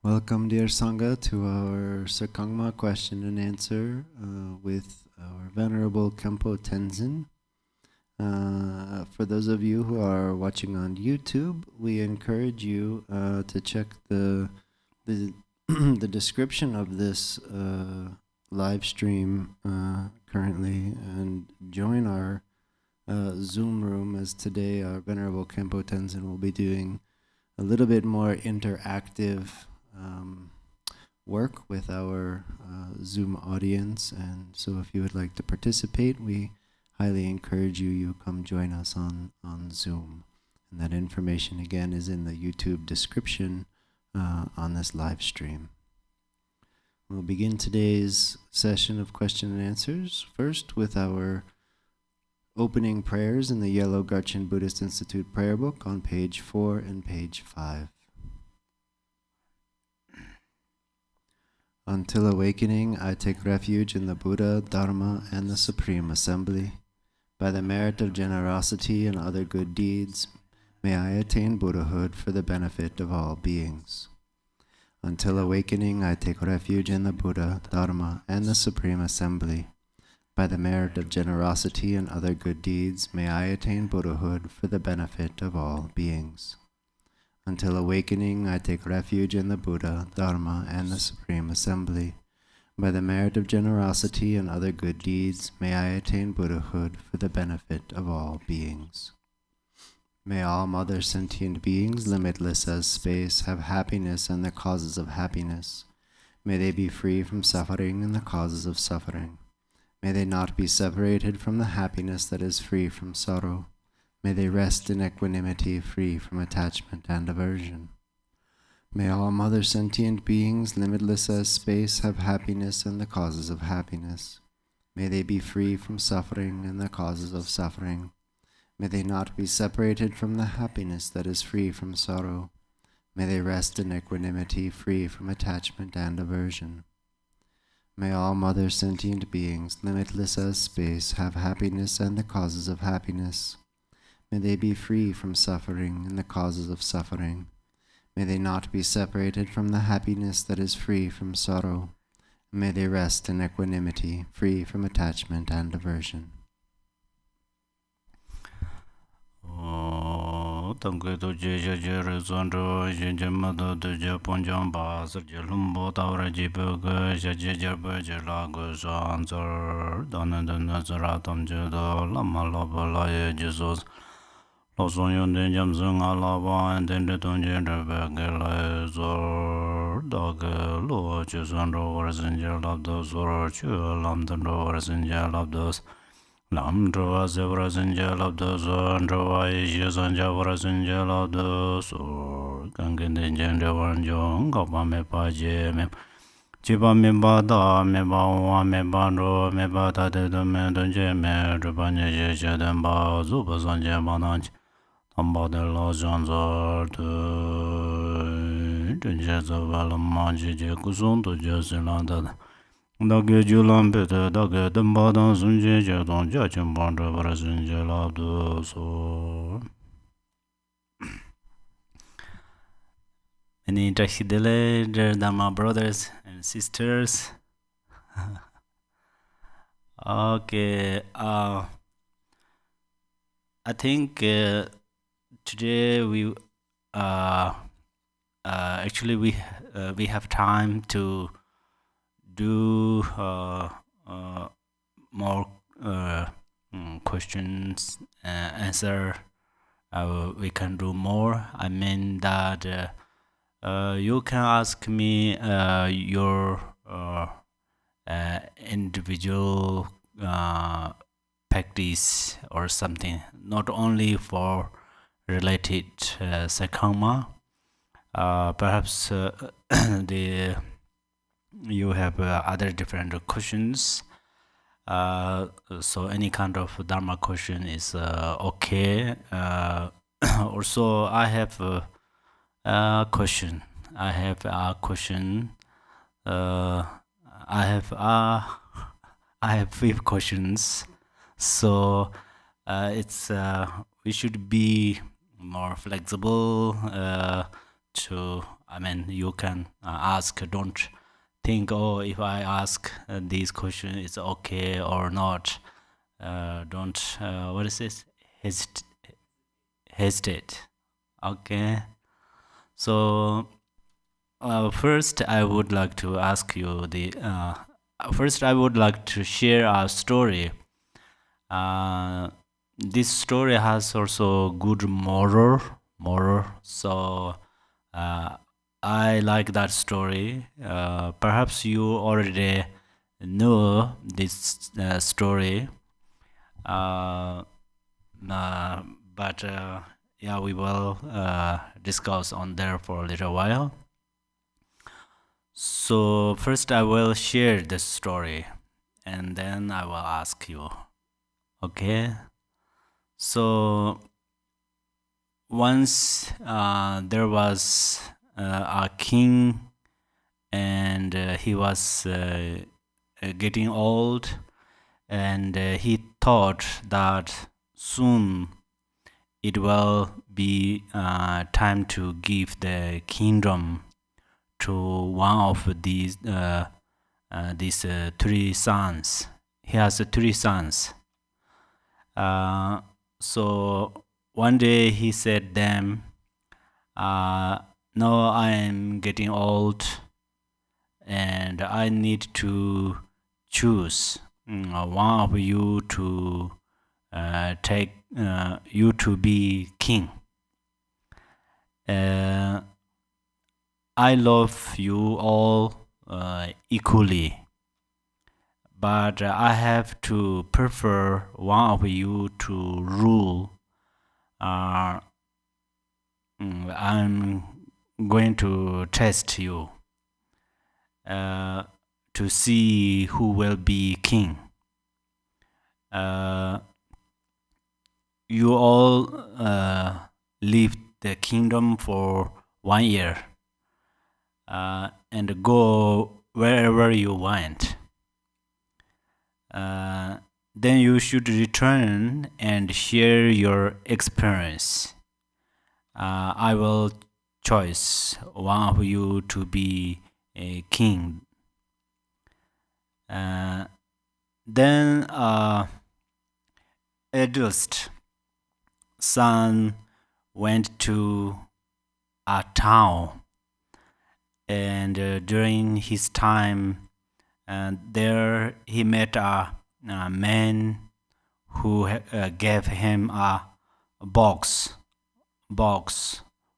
Welcome, dear Sangha, to our Serkhangma question and answer with our Venerable Khenpo Tenzin. For those of you who are watching on YouTube, we encourage you to check the the description of this live stream currently and join our Zoom room, as today our Venerable Khenpo Tenzin will be doing a little bit more interactive work with our Zoom audience, and so if you would like to participate, we highly encourage you come join us on Zoom. And that information again is in the YouTube description on this live stream. We'll begin today's session of question and answers first with our opening prayers in the Yellow Garchen Buddhist Institute prayer book on page 4 and page 5. Until awakening, I take refuge in the Buddha, Dharma, and the Supreme Assembly. By the merit of generosity and other good deeds, may I attain Buddhahood for the benefit of all beings. Until awakening, I take refuge in the Buddha, Dharma, and the Supreme Assembly. By the merit of generosity and other good deeds, may I attain Buddhahood for the benefit of all beings. Until awakening, I take refuge in the Buddha, Dharma, and the Supreme Assembly. By the merit of generosity and other good deeds, may I attain Buddhahood for the benefit of all beings. May all mother sentient beings, limitless as space, have happiness and the causes of happiness. May they be free from suffering and the causes of suffering. May they not be separated from the happiness that is free from sorrow. May they rest in equanimity, free from attachment and aversion. May all mother sentient beings, limitless as space, have happiness and the causes of happiness. May they be free from suffering and the causes of suffering. May they not be separated from the happiness that is free from sorrow. May they rest in equanimity, free from attachment and aversion. May all mother sentient beings, limitless as space, have happiness and the causes of happiness. May they be free from suffering and the causes of suffering. May they not be separated from the happiness that is free from sorrow. May they rest in equanimity, free from attachment and aversion. Losong yon den jam zung a la ba en den de dong jen de be ge le zor da ge lo ju zun ro war zin je lab do zor chu lam den ro war zin je lab do lam ro wa ze war zin je lab do zor ro wa yi je zan ja war zin je lab do so gang gen den jen de war jong ga ba me pa je me chi ba me ba da me ba wa me ba ro me ba da de do me don je me ro ba ne je je den ba zu ba zan je ba nan Amba de la janzar de denje zaval manje je kuzon to je zelanda da ge julan bete da ge damba dan sunje je don ja chen ban de brazin je la do so any Dashidele, dear Dharma brothers and sisters. Okay, I think today we actually we have time to do more questions answer. We can do more. I mean that you can ask me your individual practice or something, not only for related Serkhangma. Perhaps you have other different questions. So any kind of Dharma question is okay. Also, I have a question. I have a question. I have 5 questions. So it's we should be more flexible to you can ask. Don't think, oh, if I ask these questions, it's okay or not. Don't, what is this? Hesitate. Okay. So, first, I would like to ask you first, I would like to share a story. This story has also good moral. So, I like that story. Perhaps you already know this story. But yeah, we will discuss on there for a little while. So first I will share the story and then I will ask you. Okay? So once there was a king and he was getting old, and he thought that soon it will be time to give the kingdom to one of these three sons. He has three sons. So one day he said them, no, I am getting old and I need to choose one of you to take you to be king. I love you all equally, but I have to prefer one of you to rule. I'm going to test you to see who will be king. You all leave the kingdom for 1 year and go wherever you want. Then you should return and share your experience. I will choose one of you to be a king. Then eldest son went to a town, and during his time there he met a man who gave him a box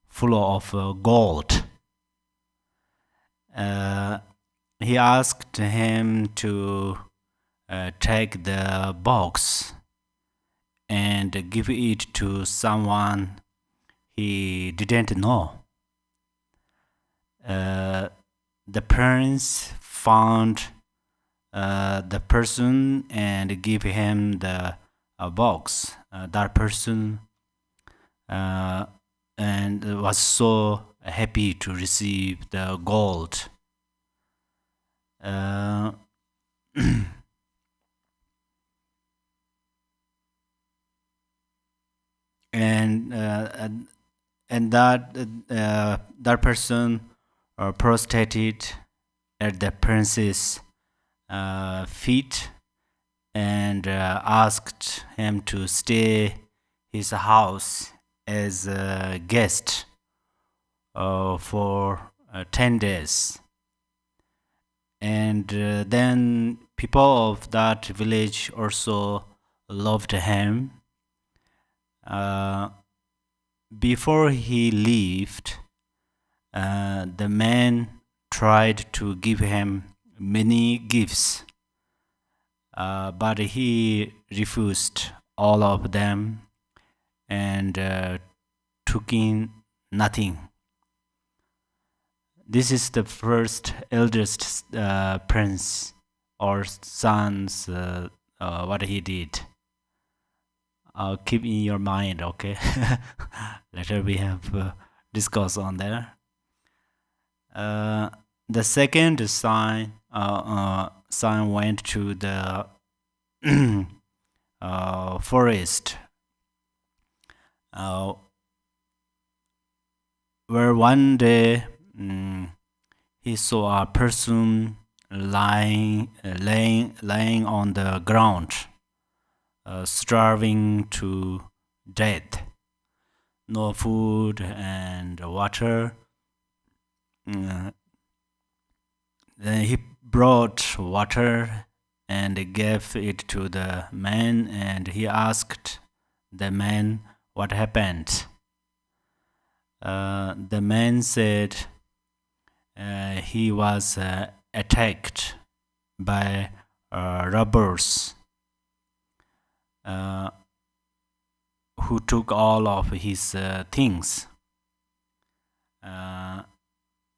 full of gold. He asked him to take the box and give it to someone he didn't know. The prince found the person and gave him the box. That person and was so happy to receive the gold. And that person prostrated at the prince's feet and asked him to stay his house as a guest for 10 days. And then people of that village also loved him. Before he left, the man tried to give him many gifts, but he refused all of them and took in nothing. This is the first eldest prince or son's what he did. Keep in your mind, okay? Later we have discuss on there. The second son went to the forest, where one day he saw a person lying on the ground, starving to death. No food and water. Then he brought water and gave it to the man, and he asked the man what happened. The man said he was attacked by robbers who took all of his things.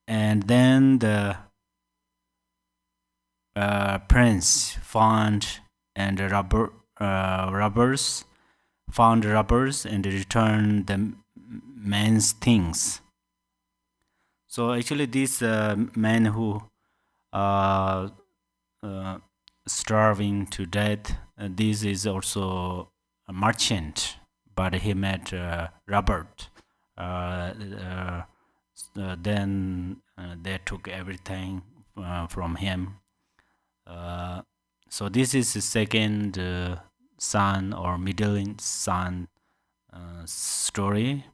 And then the prince found robbers and returned the man's things. So actually, this man who starving to death, this is also a merchant, but he met Robert. Then they took everything from him. So this is the second son or middle son story.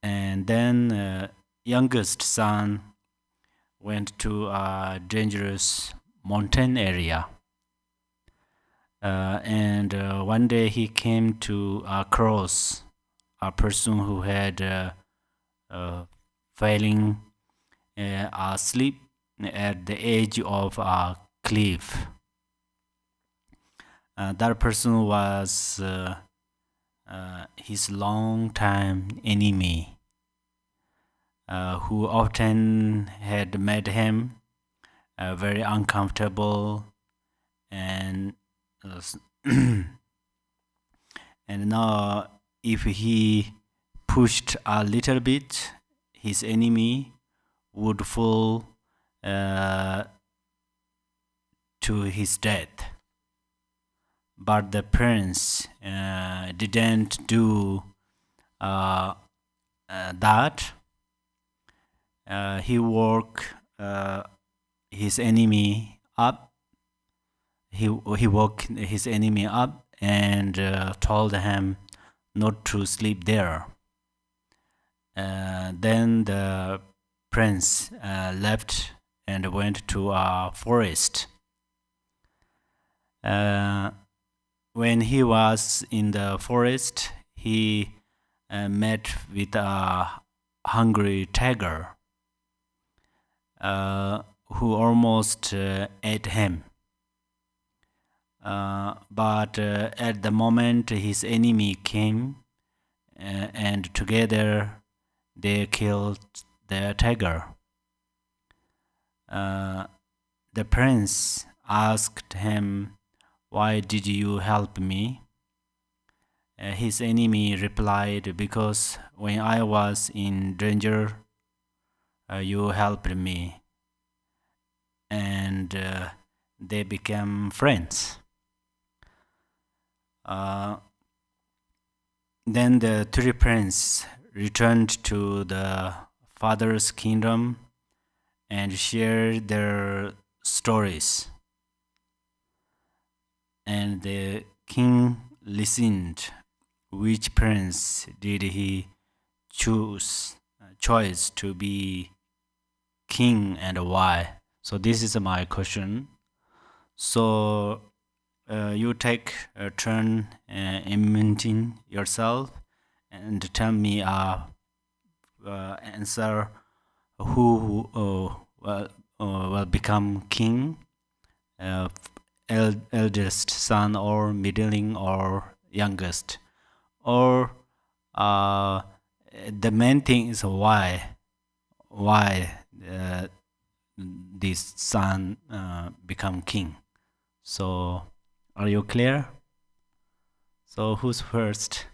And then youngest son went to a dangerous mountain area. And one day he came to across a person who had falling asleep at the edge of a cliff. That person was his long-time enemy, who often had made him very uncomfortable, and and now if he pushed a little bit, his enemy would fall to his death. But the prince didn't do that. He woke his enemy up. He woke his enemy up and told him not to sleep there. Then the prince left and went to a forest. When he was in the forest, he met with a hungry tiger who almost ate him. But at the moment his enemy came, and together they killed the tiger. The prince asked him, "Why did you help me?" His enemy replied, "Because when I was in danger, you helped me." And they became friends. Then the three princes returned to the father's kingdom and shared their stories. And the king listened. Which prince did he choose to be king, and why? So this is my question. So you take a turn inventing yourself and tell me answer who will become king, eldest son or middling or youngest, or the main thing is why this son become king. So are you clear? So who's first?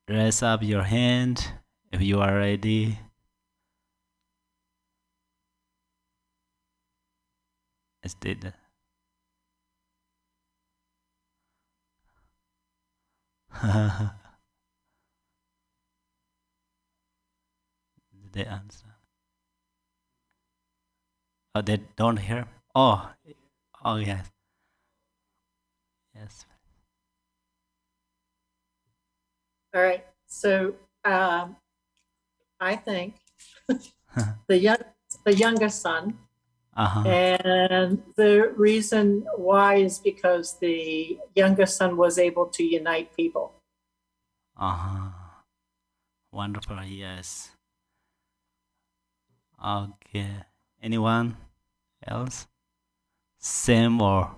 Raise up your hand if you are ready. Let's do that. Did they answer? Oh, they don't hear? Oh, oh yes, yes. All right. So I think the youngest son, Uh-huh. and the reason why is because the youngest son was able to unite people. Uh-huh. Wonderful, yes. Okay. Anyone else? Same or?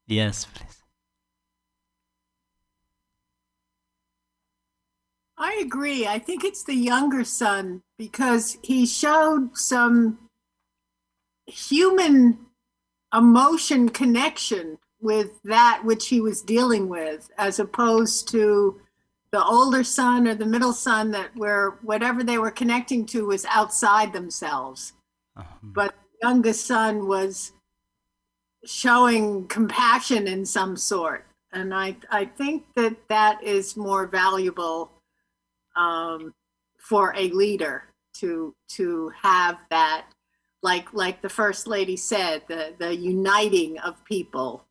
Yes, please. I agree. I think it's the younger son because he showed some human emotion connection with that which he was dealing with, as opposed to the older son or the middle son that where whatever they were connecting to was outside themselves. But the youngest son was showing compassion in some sort. And I think that that is more valuable for a leader to have that, like the first lady said, the uniting of people,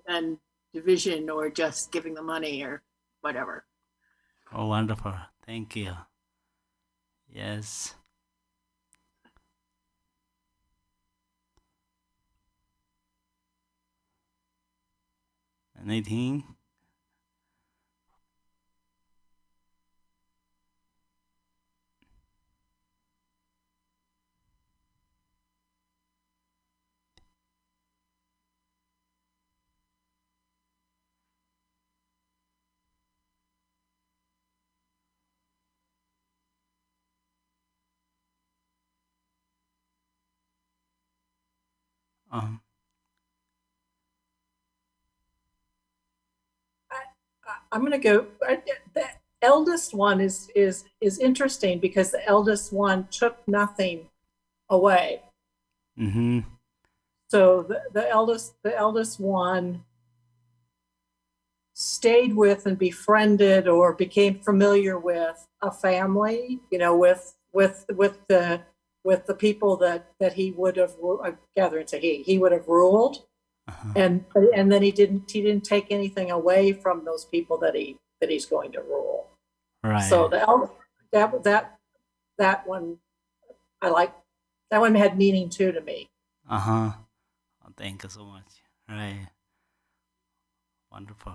and division or just giving the money or whatever. Oh, wonderful. Thank you. Yes. Anything? Um, I'm going to go. The eldest one is interesting because the eldest one took nothing away. mm-hmm. So the eldest one stayed with and befriended or became familiar with a family, with the people that he would have, I gather it's a he would have ruled, and then he didn't take anything away from those people that he's going to rule. Right. So that one I like. That one had meaning too to me. Oh, thank you so much. Right. Wonderful.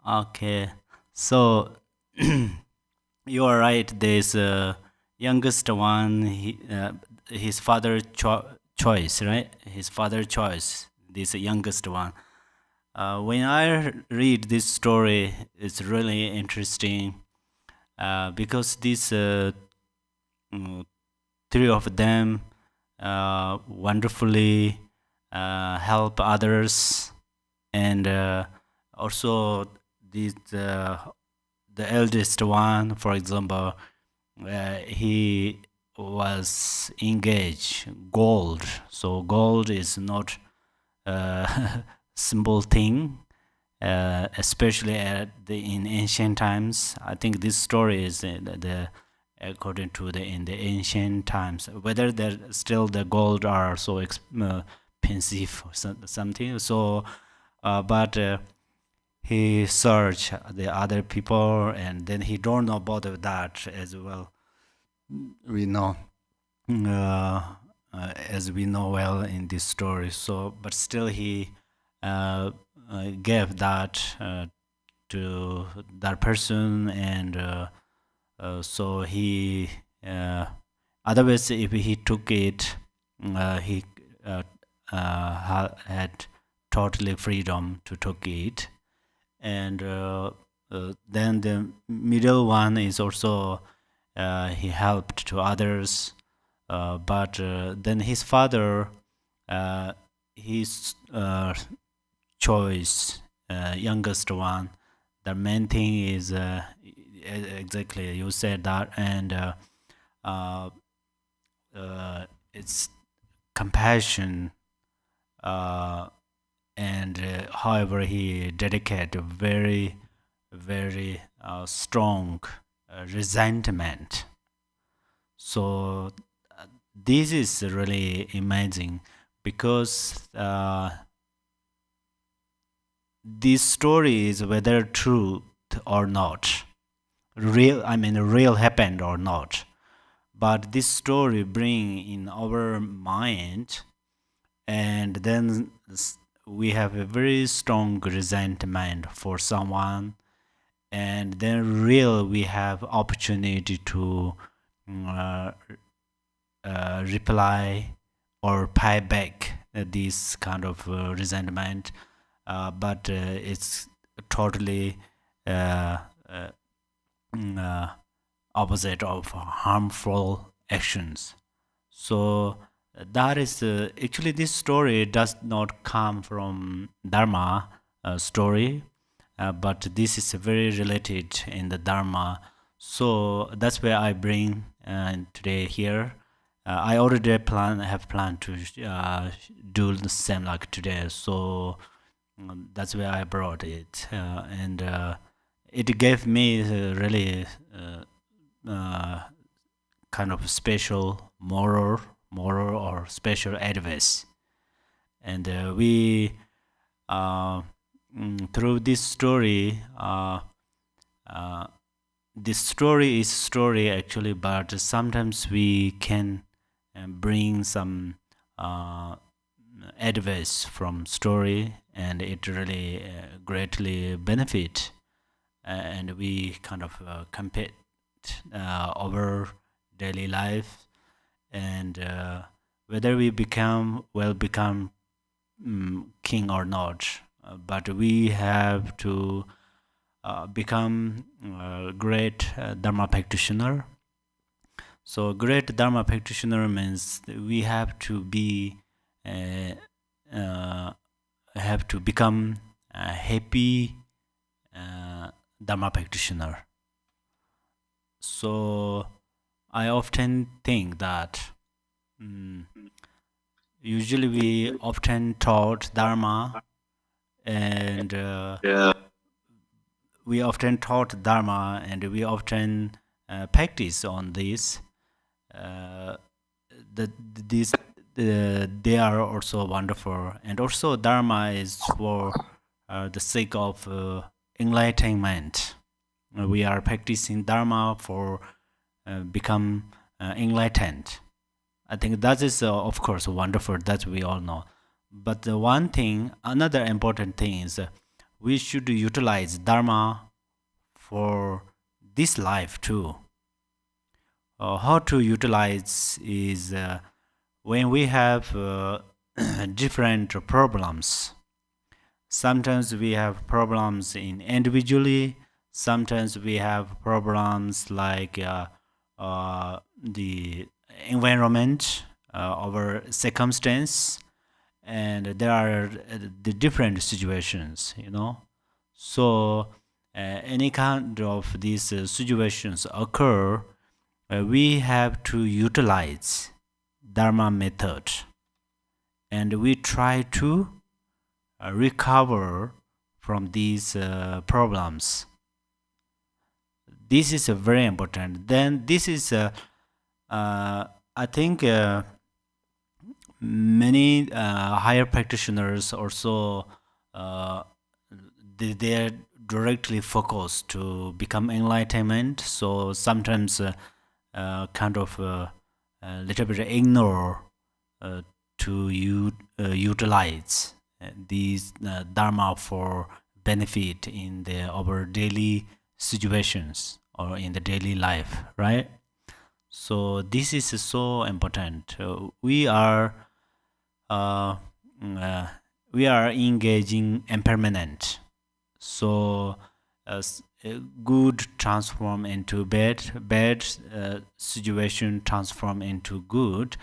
Okay. So you are right. There's youngest one. His father choice, right? His father choice. This youngest one. When I read this story, it's really interesting because these three of them wonderfully help others, and also the eldest one, for example, he was engaged gold. So gold is not a simple thing, especially in ancient times. I think this story is according to in the ancient times. Whether still the gold are so expensive or something. So, but he searched the other people, and then he don't know about that as well. We know, as we know well in this story. So, but still he gave that to that person, and so he otherwise if he took it, he had totally freedom to take it. And then the middle one is also he helped to others, but then his father he choice, youngest one. The main thing is exactly you said that, and it's compassion, and however he dedicated very, very strong resentment. So this is really amazing because this story is whether true or not, real happened or not. But this story bring in our mind, and then we have a very strong resentment for someone, and then real we have opportunity to uh, reply or pay back this kind of resentment, but it's totally uh, uh, opposite of harmful actions. So that is actually this story does not come from Dharma story, but this is very related in the Dharma. So that's where I bring today here. I already have planned to do the same like today. So that's where I brought it, and it gave me really kind of special moral or special advice, and we through this story. This story is story actually, but sometimes we can bring some advice from story, and it really greatly benefit, and we kind of compare our daily life, and whether we become king or not, but we have to become a great Dharma practitioner. So great Dharma practitioner means we have to be have to become a happy Dharma practitioner. So I often think that usually we often taught Dharma, and we often taught Dharma, and we often practice on this. They are also wonderful, and also Dharma is for the sake of enlightenment. We are practicing Dharma for become enlightened. I think that is of course wonderful, that we all know. But the one thing, another important thing is we should utilize Dharma for this life too. How to utilize is when we have different problems. Sometimes we have problems in individually. Sometimes we have problems like the environment, our circumstance, and there are the different situations, So any kind of these situations occur, we have to utilize Dharma method, and we try to recover from these problems. This is very important. Then this is, I think, many higher practitioners also they are directly focused to become enlightenment. So sometimes kind of a little bit ignore to utilize these Dharma for benefit in our daily situations or in the daily life, right? So this is so important. We are engaging impermanent. So good transform into bad situation transform into good.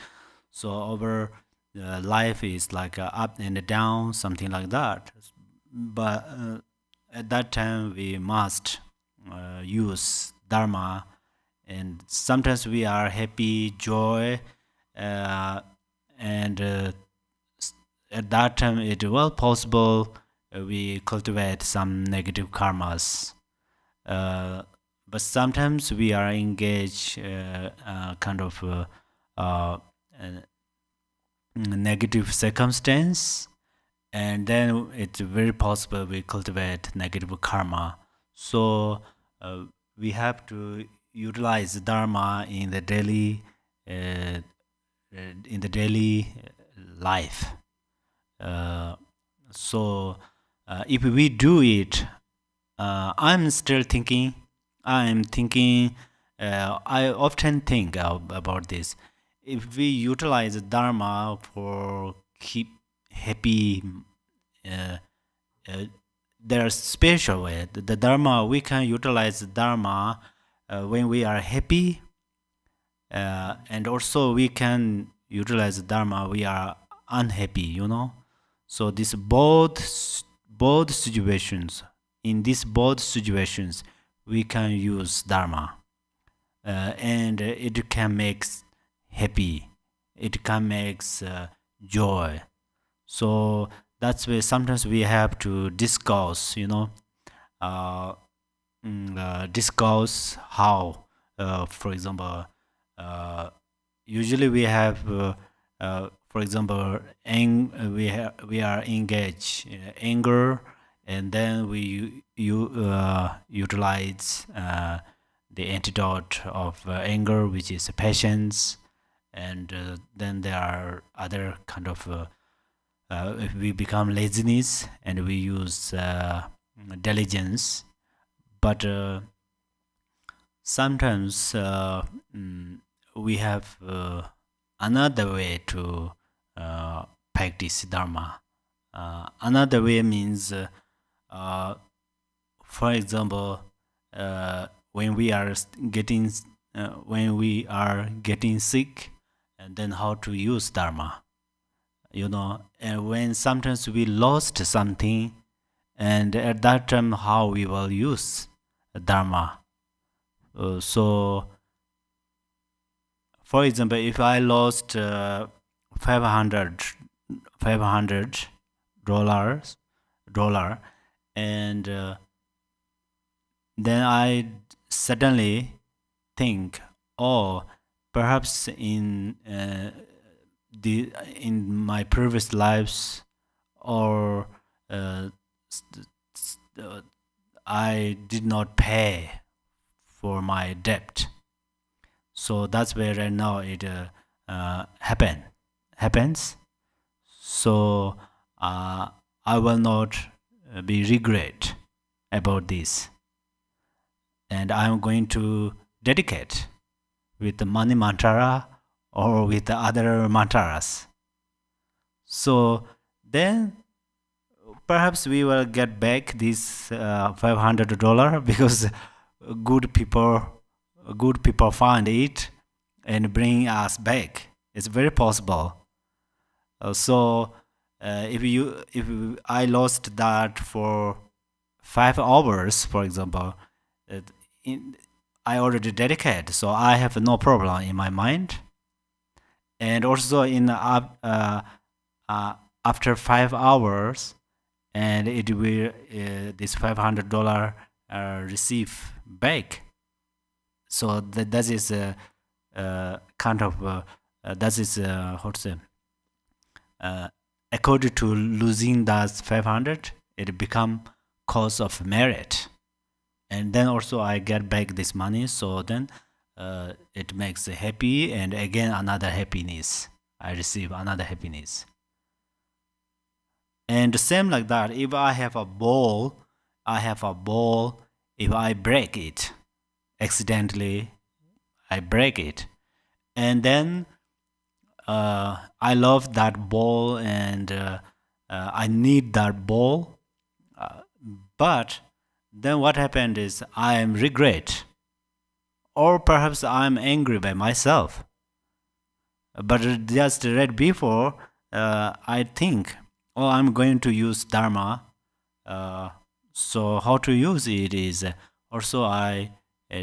So our life is like up and down, something like that. but at that time we must use Dharma, and sometimes we are happy, joy, and at that time it well possible we cultivate some negative karmas. But sometimes we are engaged kind of negative circumstance, and then it's very possible we cultivate negative karma. So we have to utilize Dharma in the daily life. So if we do it, I'm thinking, I often think about this. If we utilize Dharma for keep happy, there's special way. The Dharma, we can utilize Dharma when we are happy, and also we can utilize Dharma we are unhappy, So this both situations, in these both situations, we can use Dharma, and it can make happy, it can make joy. So that's why sometimes we have to discuss, discuss how, for example, usually we have, for example, we are engaged anger, and then we utilize the antidote of anger, which is patience, and then there are other kind of if we become laziness and we use diligence. But sometimes we have another way to practice Dharma. Another way means, for example, when we are getting sick, and then how to use Dharma, and when sometimes we lost something, and at that time how we will use Dharma. So for example, if I lost $500, and then I suddenly think, oh, perhaps in my previous lives, or I did not pay for my debt. So that's where right now it happens. So I will not be regret about this, and I'm going to dedicate with the money mantra or with the other mantras. So then perhaps we will get back this $500 because good people find it and bring us back. It's very possible. So if I lost that for 5 hours, for example, I already dedicated, so I have no problem in my mind. And also in after 5 hours, and it will this $500 receive back. So that is kind of that is how to say, according to losing that 500, it become cause of merit, and then also I get back this money. So then it makes happy, and again another happiness. I receive another happiness. And same like that, if I have a ball, if I break it accidentally, I break it, and then I love that ball, and I need that ball, but then what happened is I am regret, or perhaps I'm angry by myself. But just right before, I think, oh, I'm going to use Dharma So how to use it is also I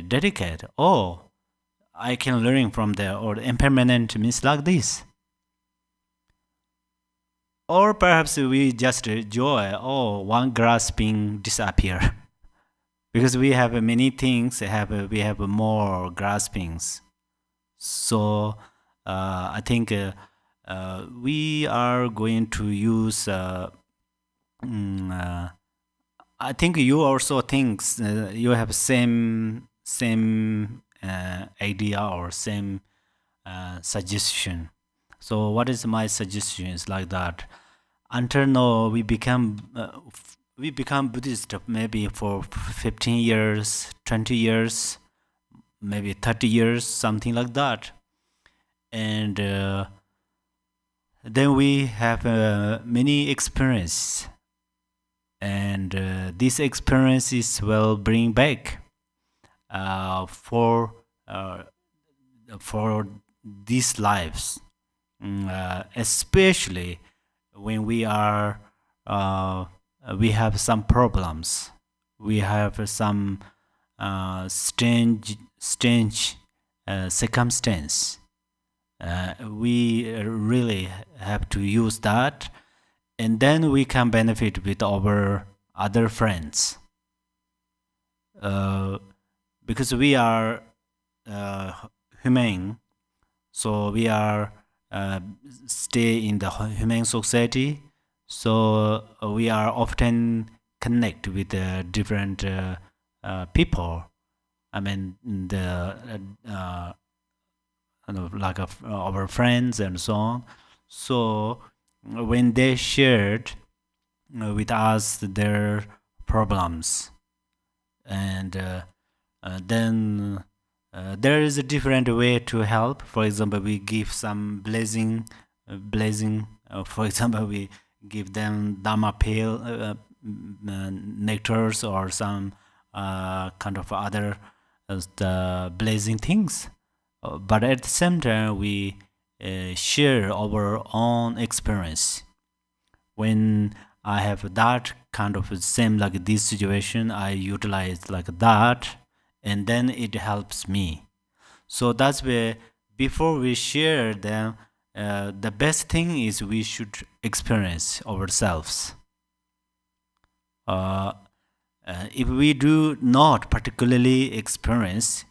dedicate. Oh, I can learn from there, or impermanent means like this. Or perhaps we just enjoy, oh, one grasping disappear. Because we have many things, we have more graspings. So I think we are going to use. I think you also thinks you have same idea or same suggestion. So what is my suggestion is like that. Until now we become Buddhist maybe for 15 years, 20 years, maybe 30 years, something like that. And then we have many experience, and these experiences will bring back for these lives, especially when we are we have some problems, we have some strange circumstance. We really have to use that, and then we can benefit with our other friends, because we are humane, so we are stay in the humane society, so we are often connect with different people. I mean, the like our friends and so on. So when they shared with us their problems, and then there is a different way to help. For example, we give some blessing. For example, we give them Dharma pale nectars or some kind of other the blessing things. But at the same time, we share our own experience. When I have that kind of same like this situation, I utilize like that, and then it helps me. So that's where before we share them, the best thing is we should experience ourselves. If we do not particularly experience,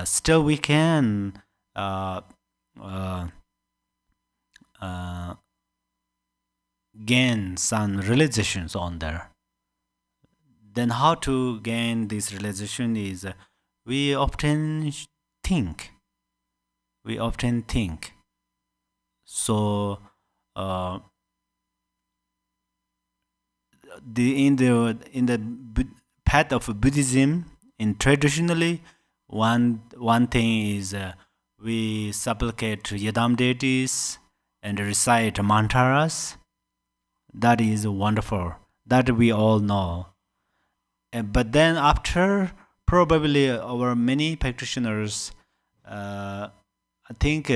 still we can gain some realizations on there. Then how to gain this realization is we often think. So in the path of Buddhism, in traditionally, one thing is we supplicate Yadam deities and recite mantras. That is wonderful. That we all know. But then after, probably our many practitioners, I think,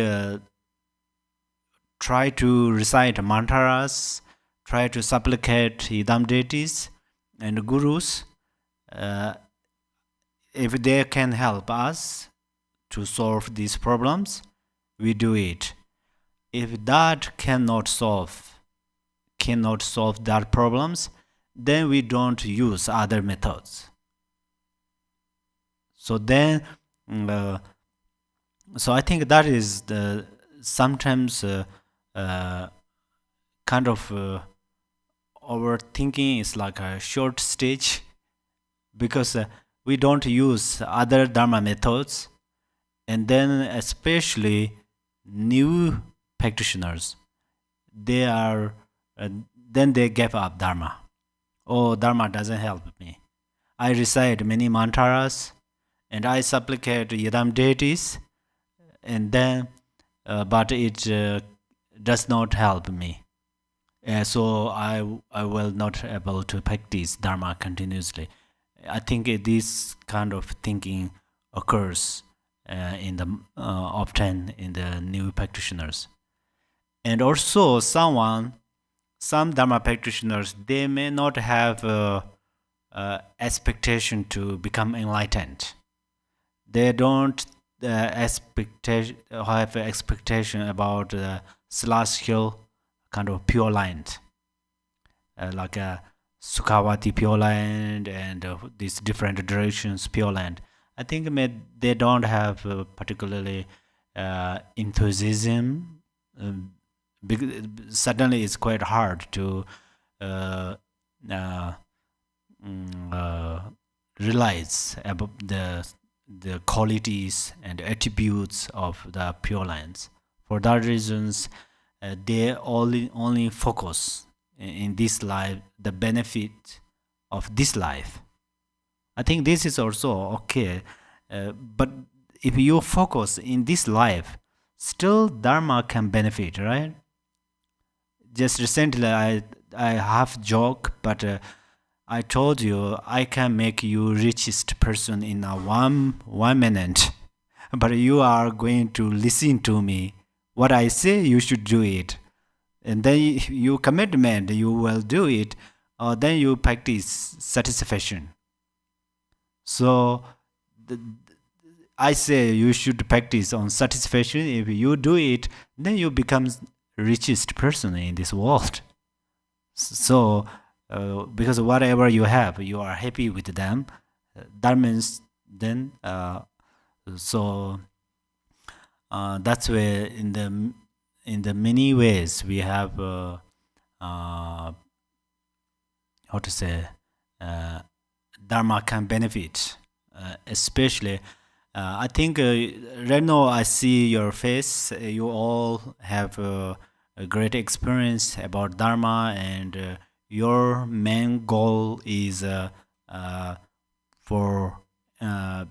try to recite mantras, try to supplicate Yadam deities and gurus. If they can help us to solve these problems, we do it. If that cannot solve that problems, then we don't use other methods. So then, so I think that is the sometimes kind of our thinking is like a short stage, because we don't use other Dharma methods, and then especially new practitioners, they are then they give up Dharma. Oh, Dharma doesn't help me. I recite many mantras and I supplicate Yadam deities, and then but it does not help me. So I will not able to practice Dharma continuously. I think this kind of thinking occurs in the often in the new practitioners. And also someone some Dharma practitioners, they may not have expectation to become enlightened. They don't have expectation about celestial kind of pure land, like a Sukhavati pure land and these different directions pure land. I think they don't have particularly enthusiasm. Suddenly, it's quite hard to uh, uh, realize about the qualities and attributes of the pure lands. For that reasons, they only focus in this life the benefit of this life. I think this is also okay, but if you focus in this life, still Dharma can benefit, right? Just recently, I half joke, but I told you I can make you richest person in a one minute, but you are going to listen to me. What I say, you should do it, and then you commitment, you will do it, or then you practice satisfaction. So I say you should practice on satisfaction. If you do it, then you become richest person in this world. So because whatever you have, you are happy with them. That means then so that's where in the many ways we have how to say Dharma can benefit, especially. I think right now I see your face. You all have a great experience about Dharma, and your main goal is for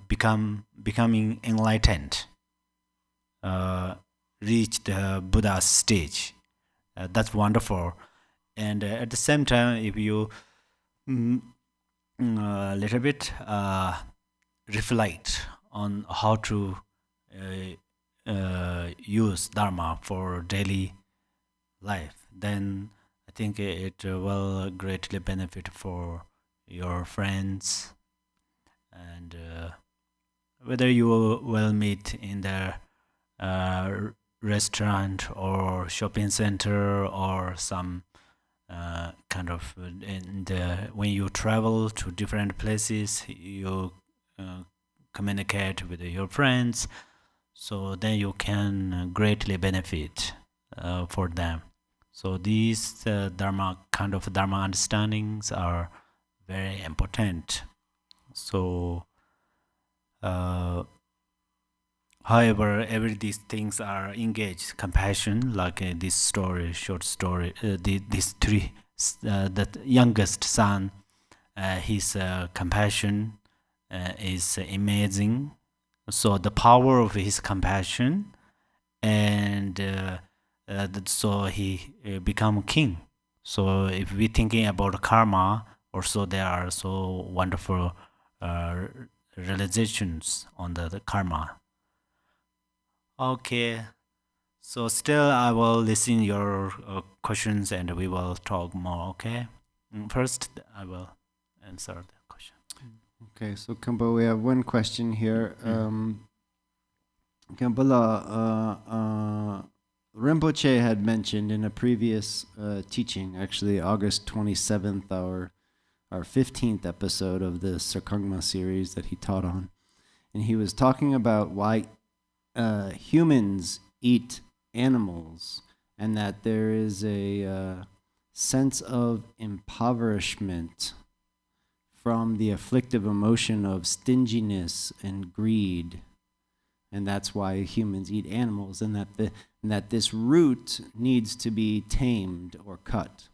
becoming enlightened, reach the Buddha stage. That's wonderful. And at the same time, if you little bit reflect on how to use Dharma for daily life, then I think it will greatly benefit for your friends, and whether you will meet in the restaurant or shopping center or some kind of when you travel to different places, you communicate with your friends, so then you can greatly benefit for them. So these Dharma understandings are very important. So however, every these things are engaged compassion, like this story, short story, these three, that youngest son, his compassion is amazing. So the power of his compassion, and so he become king. So if we're thinking about karma, also there are so wonderful realizations on the karma. Okay, so still I will listen your questions and we will talk more. Okay, first I will answer the question. Okay, so Khenpo, we have one question here. Khenpo, Rinpoche had mentioned in a previous teaching, actually August 27th, our 15th episode of the Serkhangma series that he taught on, and he was talking about why humans eat animals, and that there is a sense of impoverishment from the afflictive emotion of stinginess and greed, and that's why humans eat animals, and that this root needs to be tamed or cut.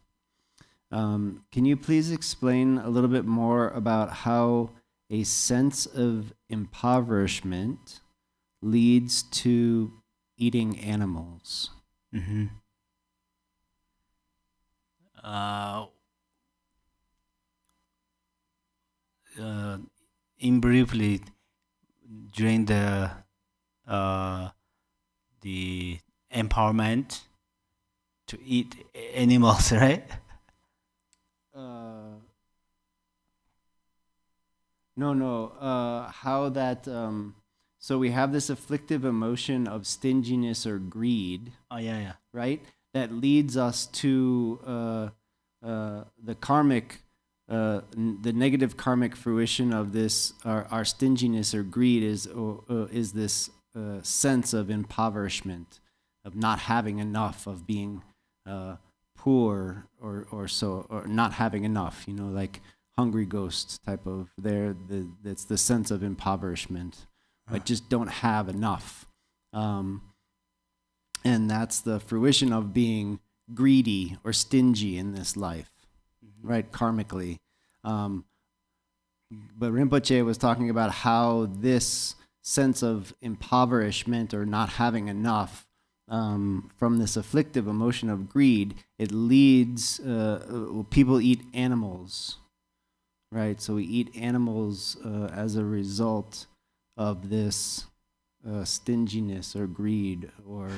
Can you please explain a little bit more about how a sense of impoverishment leads to eating animals? Mm-hmm. In briefly, during the empowerment, to eat animals, right? How that so we have this afflictive emotion of stinginess or greed, Oh yeah. right? That leads us to the karmic, the negative karmic fruition of this. Our stinginess or greed is this sense of impoverishment, of not having enough, of being poor, or not having enough. Like hungry ghost type of that's the sense of impoverishment. I just don't have enough. And that's the fruition of being greedy or stingy in this life, right, karmically. But Rinpoche was talking about how this sense of impoverishment or not having enough, from this afflictive emotion of greed, it leads, people eat animals, right? So we eat animals as a result of this stinginess or greed, or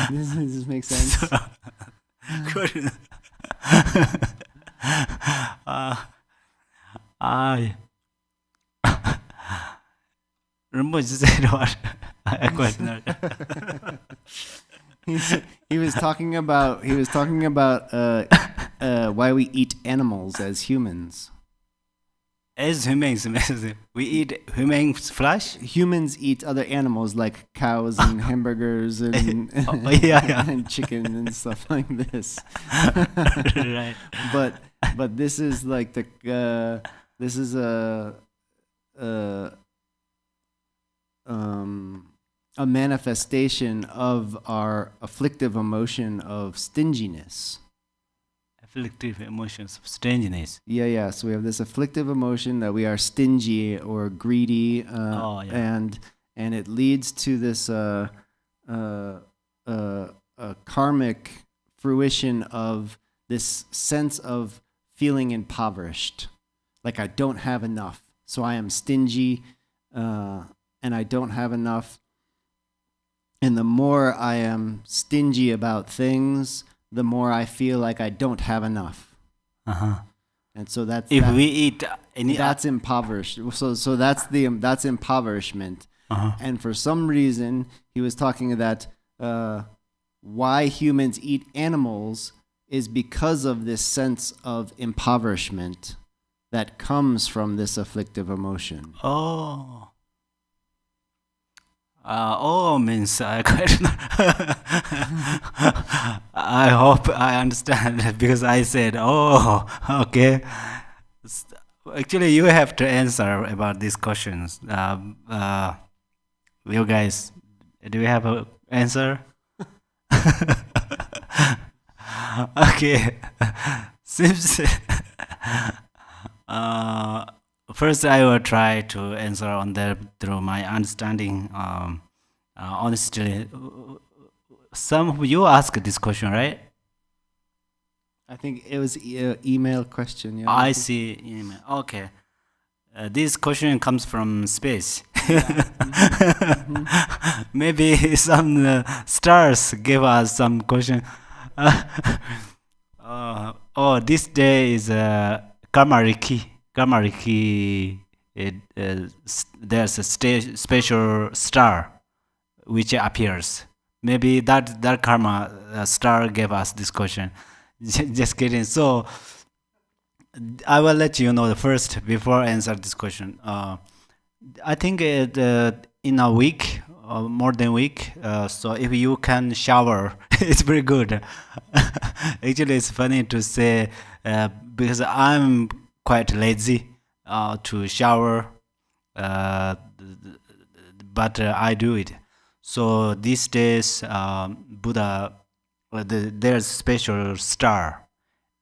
does this make sense? Good. Rinpoche said what? I quite know. He was talking about why we eat animals as humans. As humans, we eat human flesh. Humans eat other animals like cows and hamburgers and and chicken and stuff like this. Right. But this is like this is a manifestation of our afflictive emotion of stinginess. Afflictive emotions of strangeness. Yeah. So we have this afflictive emotion that we are stingy or greedy, and it leads to this karmic fruition of this sense of feeling impoverished, like I don't have enough, so I am stingy, and I don't have enough. And the more I am stingy about things, the more I feel like I don't have enough. And so that's we eat any, that's impoverished. So that's impoverishment. And for some reason, he was talking that why humans eat animals is because of this sense of impoverishment that comes from this afflictive emotion. Means I quite I hope I understand, because I said, okay. Actually, you have to answer about these questions. You guys, do you have an answer? Okay. Seems first, I will try to answer on that through my understanding. Honestly, some of you asked this question, right? I think it was email question. Yeah. I see email. Okay. This question comes from space. Maybe some stars give us some question. This day is Kamariki. There's a special star which appears. Maybe that karma star gave us this question. Just kidding. So I will let you know first before I answer this question. I think in a week, or more than a week, so if you can shower, it's very good. Actually, it's funny to say, because I'm quite lazy to shower, but I do it. So these days, Buddha, there's special star.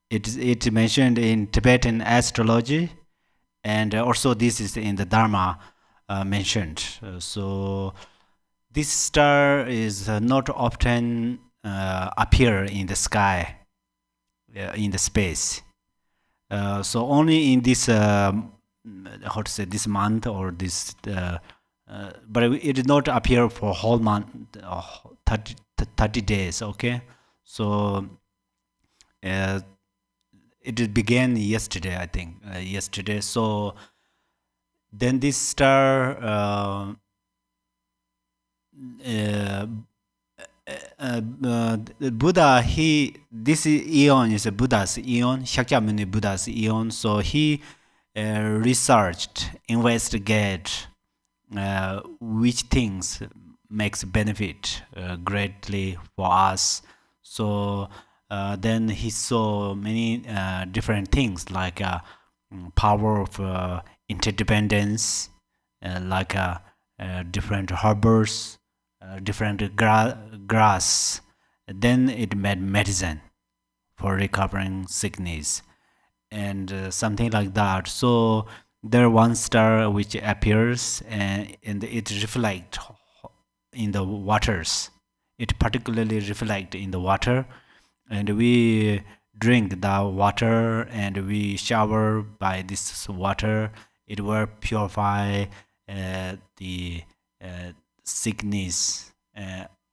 It mentioned in Tibetan astrology, and also this is in the Dharma mentioned. So this star is not often appear in the sky, in the space. So only in this this month or this but it did not appear for whole month, 30 days. Okay, so it began yesterday, I think, yesterday. So then this star, Buddha, this eon is a Buddha's eon, Shakyamuni Buddha's eon. So he researched, investigate which things makes benefit greatly for us. So then he saw many different things like power of interdependence, like different harbors, different grass. Then it made medicine for recovering sickness and something like that. So there one star which appears and it reflects in the waters. It particularly reflects in the water, and we drink the water and we shower by this water. It will purify the sickness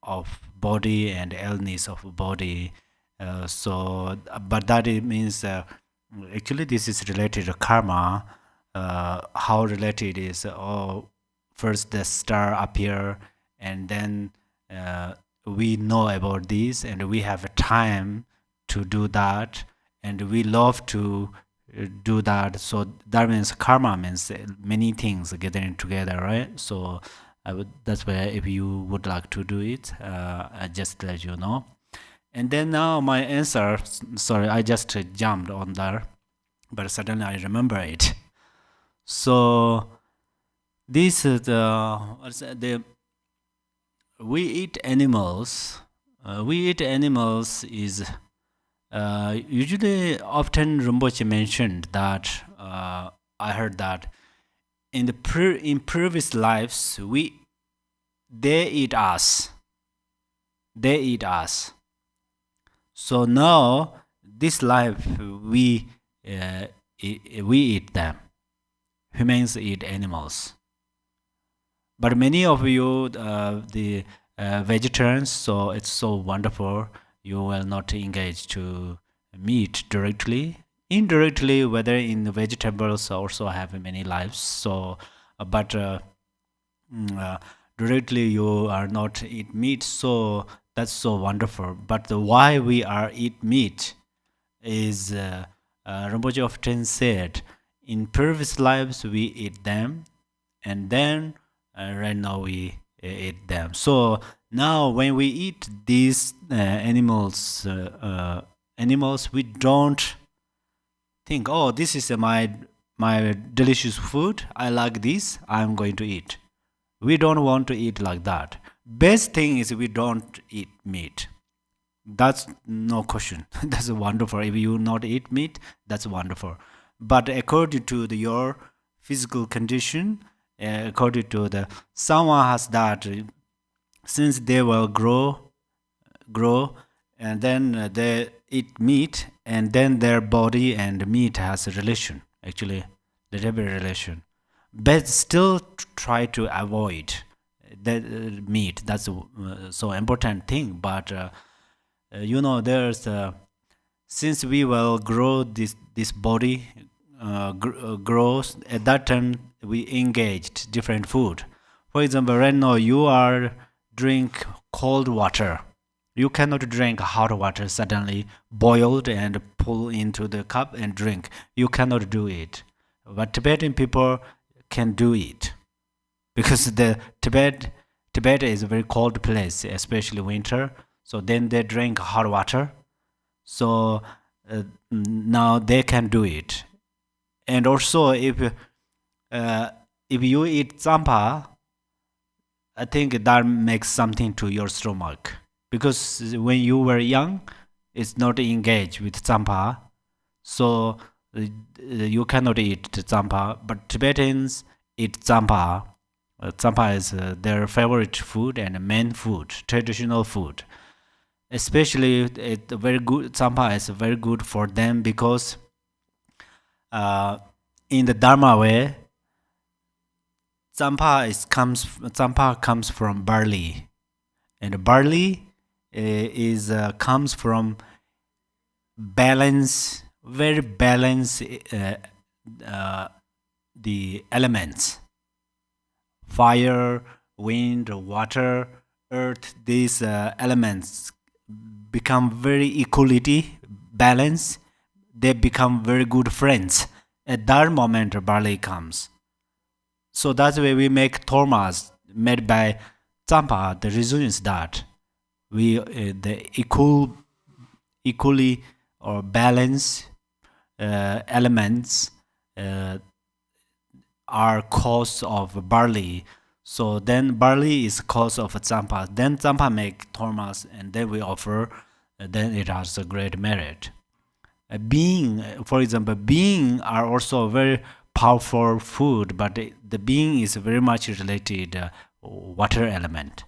of body and illness of body. But that it means actually this is related to karma. How related is first the star appear, and then we know about this and we have a time to do that, and we love to do that. So that means karma means many things getting together, right? So that's why if you would like to do it, I just let you know. And then now my answer, sorry, I just jumped on there, but suddenly I remember it. So this is the we eat animals. We eat animals is usually often Rinpoche mentioned that I heard that in the in previous lives they eat us. They eat us. So now this life we eat them. Humans eat animals. But many of you, the vegetarians, so it's so wonderful. You will not engage to meat directly. Indirectly, whether in the vegetables also have many lives. So, but directly you are not eat meat. So that's so wonderful. But why we are eat meat is Rinpoche often said, in previous lives we eat them, and then right now we eat them. So now when we eat these animals, we don't think, oh, this is my delicious food, I like this, I'm going to eat. We don't want to eat like that. Best thing is we don't eat meat. That's no question. That's wonderful. If you not eat meat, that's wonderful. But according to your physical condition, according to someone has that, since they will grow, and then they eat meat, and then their body and meat has a relation. Actually, there have a relation, but still try to avoid that meat. That's so important thing. But there's since we will grow this body grows, at that time we engaged different food. For example, right now you are drink cold water. You cannot drink hot water suddenly boiled and pull into the cup and drink. You cannot do it. But Tibetan people can do it, because the Tibet is a very cold place, especially winter. So then they drink hot water. So now they can do it. And also, if you eat tsampa, I think that makes something to your stomach, because when you were young, it's not engaged with tsampa, so you cannot eat tsampa. But Tibetans eat tsampa. Tsampa is their favorite food and main food, traditional food. Especially, it's very good. Tsampa is very good for them because in the Dharma way, Tsampa comes from barley, and barley comes from balance, very balance the elements: fire, wind, water, earth. These elements become very equality, balance. They become very good friends. At that moment, barley comes. So that's why we make tormas made by Tsampa. The reason is that we the equally or balance elements are cause of barley. So then barley is cause of Tsampa. Then Tsampa make tormas, and then we offer. Then it has a great merit. Being, for example, being are also very powerful food, but the being is very much related water element.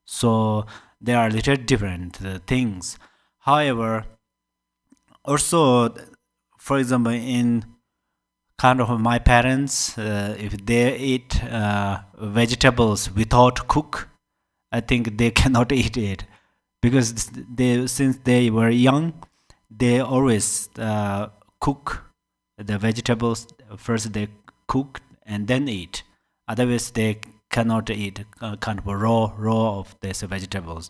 So they are little different things. However, also, for example, in kind of my parents, if they eat vegetables without cook, I think they cannot eat it, because since they were young, they always cook the vegetables first. They cook and then eat. Otherwise, they cannot eat kind of raw of these vegetables.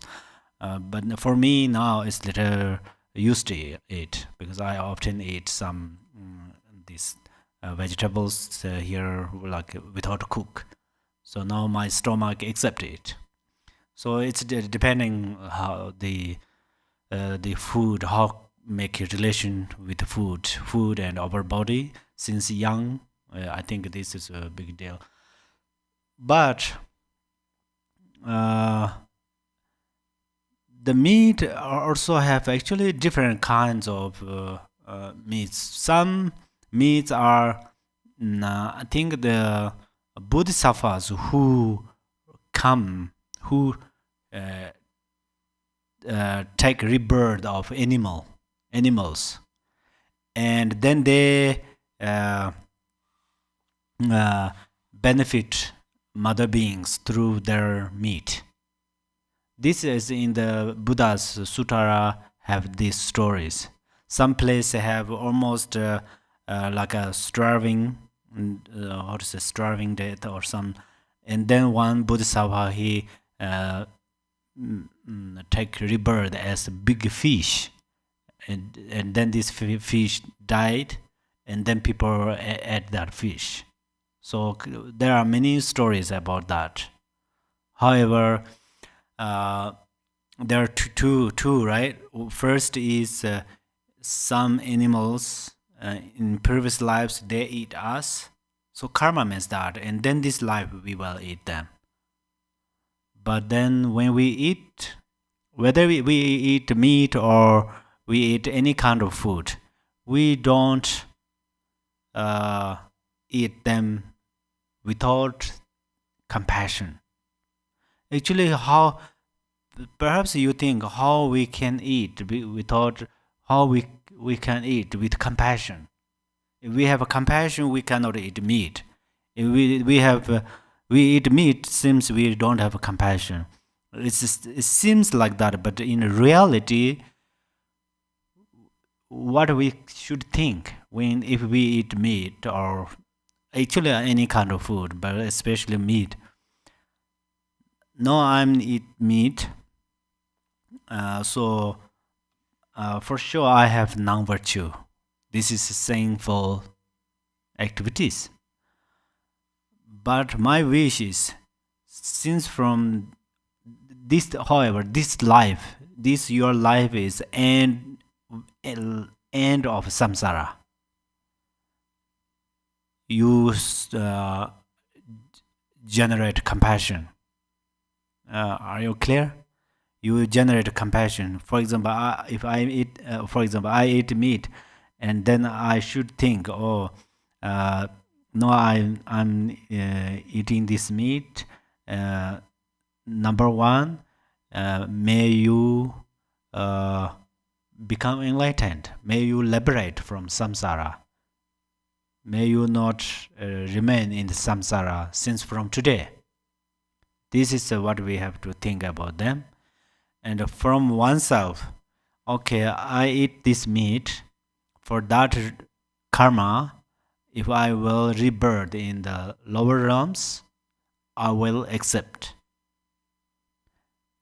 But for me now, it's little used to it, because I often eat some these vegetables here like without cook. So now my stomach accept it. So it's depending how the food, how make a relation with the food and our body since young. I think this is a big deal. But the meat also have actually different kinds of meats. Some meats are, I think the bodhisattvas who take rebirth of animals, and then they benefit mother beings through their meat. This is in the Buddha's Sutara have these stories. Some places have almost like a starving, starving death or some, and then one bodhisattva he take rebirth as a big fish, and then this fish died, and then people ate that fish. So there are many stories about that. However, there are two, right? First is some animals in previous lives they eat us, so karma means that, and then this life we will eat them. But then when we eat, whether we eat meat or we eat any kind of food, we don't eat them without compassion. Actually, how perhaps you think how we can eat without, how we can eat with compassion. If we have a compassion, we cannot eat meat. If we eat meat, seems we don't have a compassion. It seems like that, but in reality, what we should think if we eat meat, or actually any kind of food, but especially meat. No, I'm eat meat, so for sure I have non-virtue. This is sinful activities. But my wish is, since from this, however, this life, your life is end of samsara. You generate compassion. Are you clear? You generate compassion. For example, if I eat, I eat meat, and then I should think, no, I'm eating this meat. Number one, may you become enlightened. May you liberate from samsara. may you not remain in the samsara since from today. This is what we have to think about them. And from oneself, okay, I eat this meat, for that karma, if I will rebirth in the lower realms, I will accept.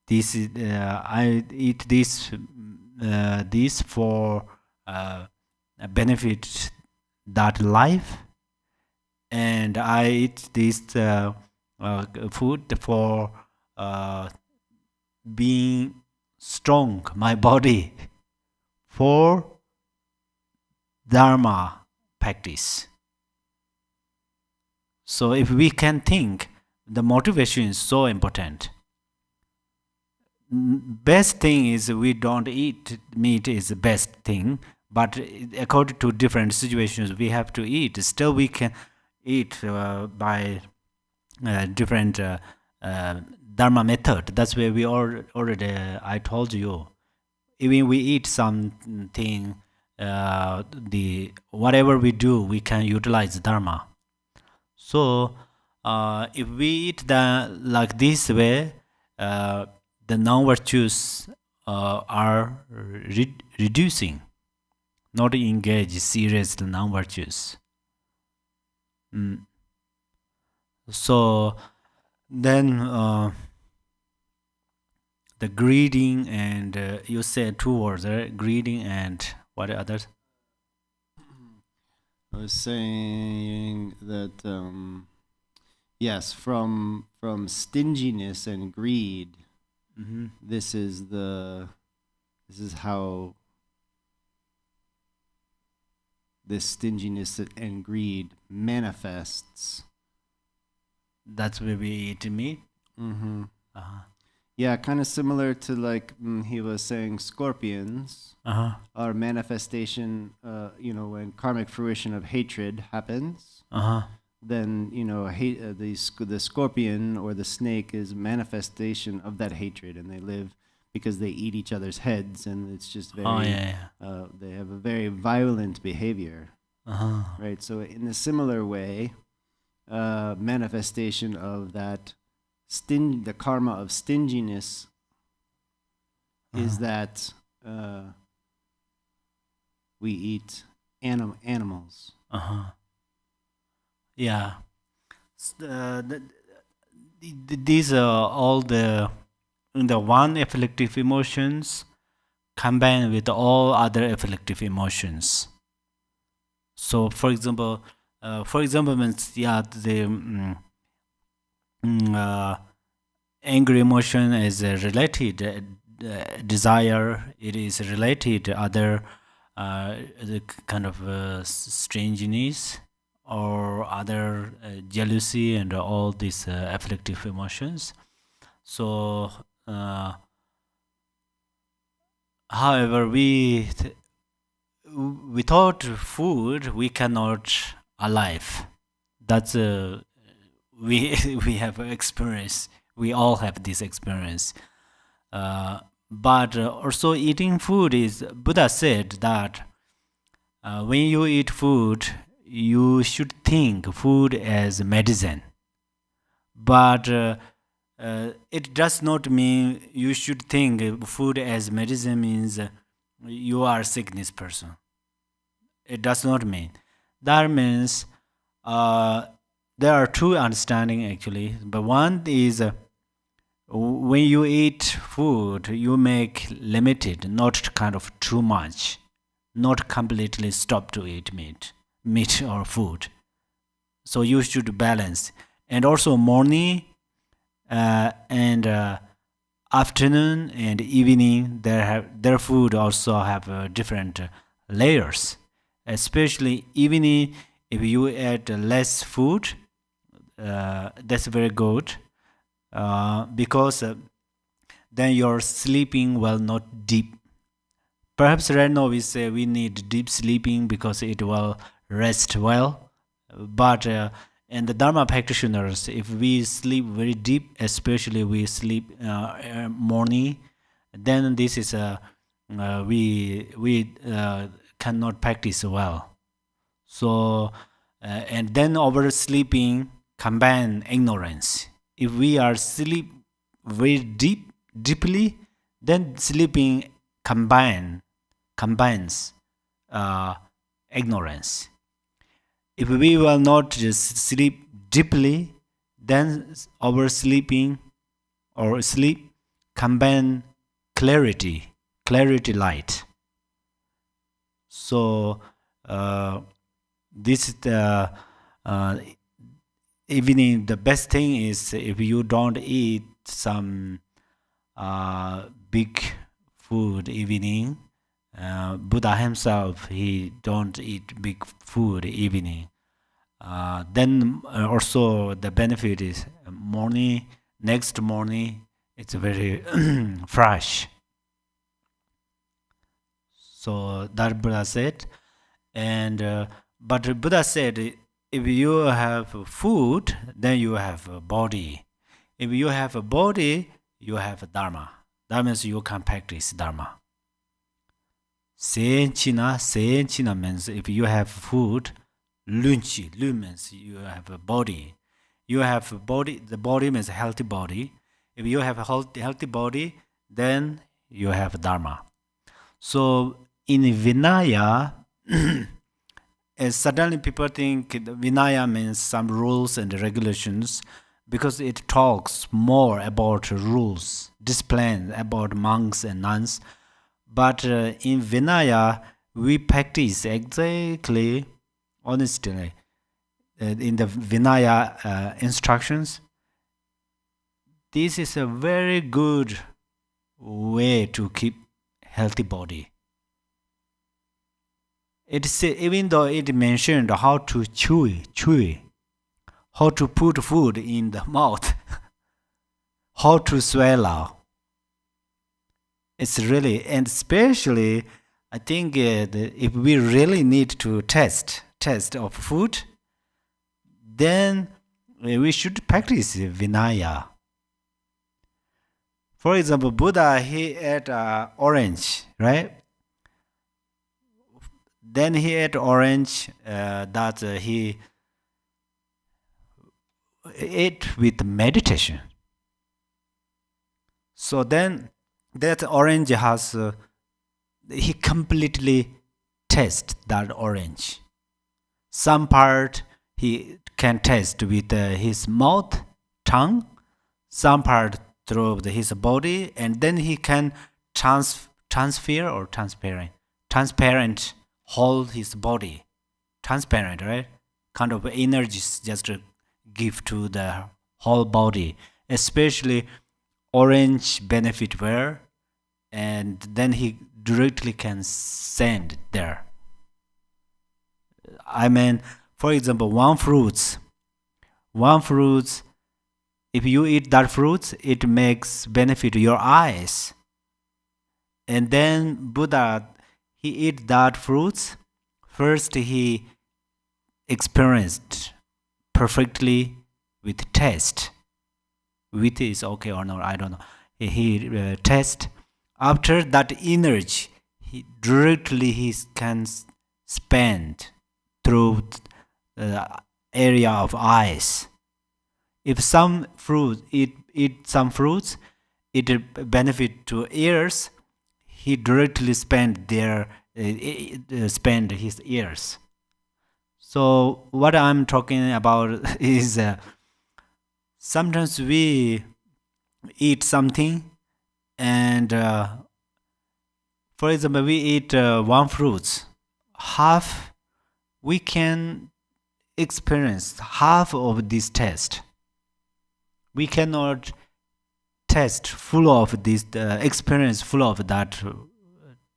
This is I eat this for benefit that life, and I eat this food for being strong, my body, for Dharma practice. So if we can think, the motivation is so important. Best thing is we don't eat meat is the best thing, but according to different situations we have to eat. Still we can eat by different Dharma method. That's where we already I told you. Even we eat something, the whatever we do, we can utilize Dharma. So if we eat like this way, the non-virtues are reducing, not engage serious non-virtues. So then the greeting and you said 2 words, right? Greeting and what others? I was saying that yes, from stinginess and greed, this is how this stinginess and greed manifests. That's where we eat meat. Yeah, kind of similar to like he was saying, scorpions are manifestation. When karmic fruition of hatred happens, then the scorpion or the snake is manifestation of that hatred, and they live because they eat each other's heads, and it's just very. They have a very violent behavior, right? So in a similar way, manifestation of that. The karma of stinginess is that we eat animals. Yeah. These are all the one afflictive emotions combined with all other afflictive emotions. So, for example, means the angry emotion is related desire. It is related to other the kind of strangeness or other jealousy and all these afflictive emotions. So however, without food we cannot alive. That's we have experience. We all have this experience. But also eating food is, Buddha said that when you eat food, you should think food as medicine. But it does not mean you should think food as medicine means you are a sickness person. It does not mean. That means there are two understandings actually. But one is when you eat food, you make limited, not kind of too much, not completely stop to eat meat or food. So you should balance. And also morning and afternoon and evening, their food also have different layers. Especially evening, if you add less food, that's very good because then you're sleeping well, not deep. Perhaps right now we say we need deep sleeping because it will rest well. But in the Dharma practitioners, if we sleep very deep, especially we sleep morning, then this is we cannot practice well. So and then oversleeping combine ignorance. If we are sleep very deeply, then sleeping combines ignorance. If we will not just sleep deeply, then oversleeping or sleep combine clarity light. So this is the evening. The best thing is if you don't eat some big food evening. Buddha himself, he don't eat big food evening. Then also the benefit is next morning it's very fresh. So that Buddha said, and but Buddha said, if you have food, then you have a body. If you have a body, you have Dharma. That means you can practice Dharma. Senchina means if you have food. Lu means you have a body. You have a body. The body means a healthy body. If you have a healthy body, then you have Dharma. So in Vinaya, suddenly people think Vinaya means some rules and regulations, because it talks more about rules, discipline, about monks and nuns. But in Vinaya, we practice exactly, honestly, in the Vinaya instructions. This is a very good way to keep healthy body. It's even though it mentioned how to chew, how to put food in the mouth, how to swallow. It's really, and especially, I think if we really need to test of food, then we should practice Vinaya. For example, Buddha, he ate orange, right? Then he ate orange that he ate with meditation. So then that orange has, he completely tastes that orange. Some part he can taste with his mouth, tongue, some part through his body, and then he can transfer or transparent hold his body. Transparent, right? Kind of energy just to give to the whole body, especially orange benefit where, and then he directly can send there. I mean, for example, one fruits, if you eat that fruit, it makes benefit to your eyes. And then Buddha, he eat that fruits. First he experienced perfectly with taste. With is okay or not, I don't know. He taste. After that energy, he can spend through the area of eyes. If some fruit, eat some fruits, it benefit to ears. He directly spend his ears. So what I'm talking about is sometimes we eat something, and for example, we eat one fruit, half we can experience half of this taste. We cannot taste full of this experience full of that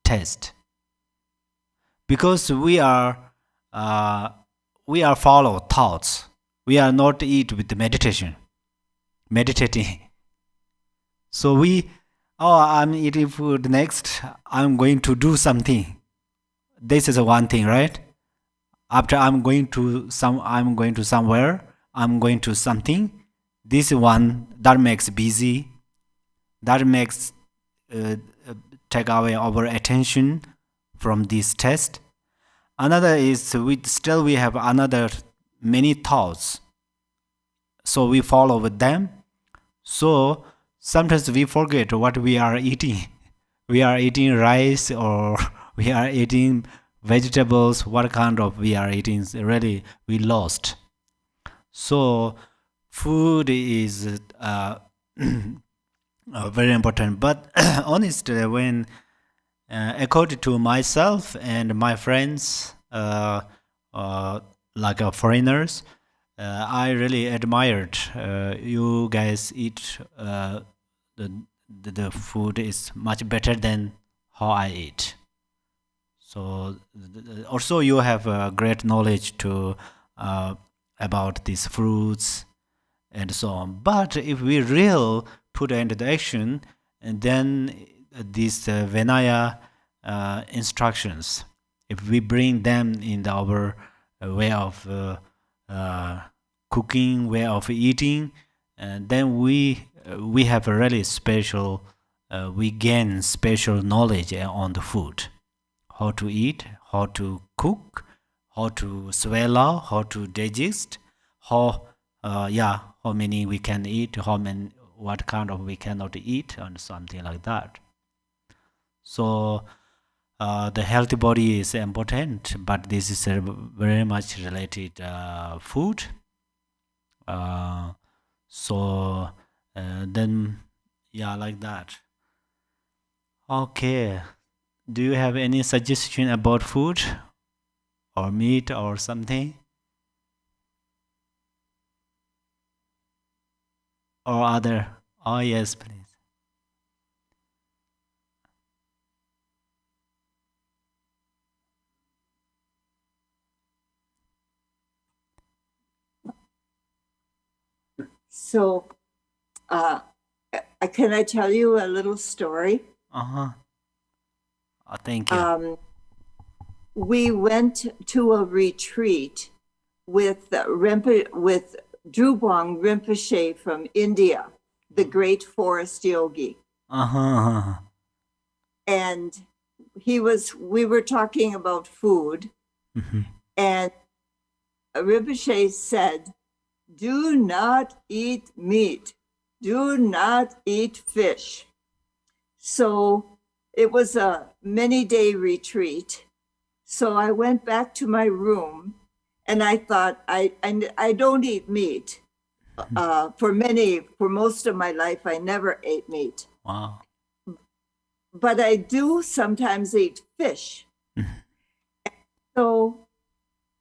taste, because we are follow thoughts. We are not eat with meditating. So I'm eating food, next I'm going to do something. This is one thing, right? After I'm going to somewhere, I'm going to something. This one that makes busy, that makes take away our attention from this test. Another is we have another many thoughts, so we follow with them. So sometimes we forget what we are eating. We are eating rice or we are eating vegetables. What kind of we are eating? Really, we lost. So food is very important. But honestly, when according to myself and my friends, like foreigners, I really admired you guys eat the food is much better than how I eat. So also you have great knowledge to about these fruits and so on. But if we real put into the action, and then these Vinaya instructions, if we bring them in our way of cooking, way of eating, and then we have a really special, we gain special knowledge on the food, how to eat, how to cook, how to swallow, how to digest, how how many we can eat, how many, what kind of we cannot eat, and something like that. So the healthy body is important, but this is a very much related food. So then, like that. Okay. Do you have any suggestion about food or meat or something? Or other? Oh, yes, please. So, can I tell you a little story? Thank you. We went to a retreat with with Drubang Rinpoche from India, the great forest yogi. And we were talking about food, and Rinpoche said, "Do not eat meat. Do not eat fish." So it was a many-day retreat. So I went back to my room, and I thought, I don't eat meat. For most of my life, I never ate meat. Wow. But I do sometimes eat fish. So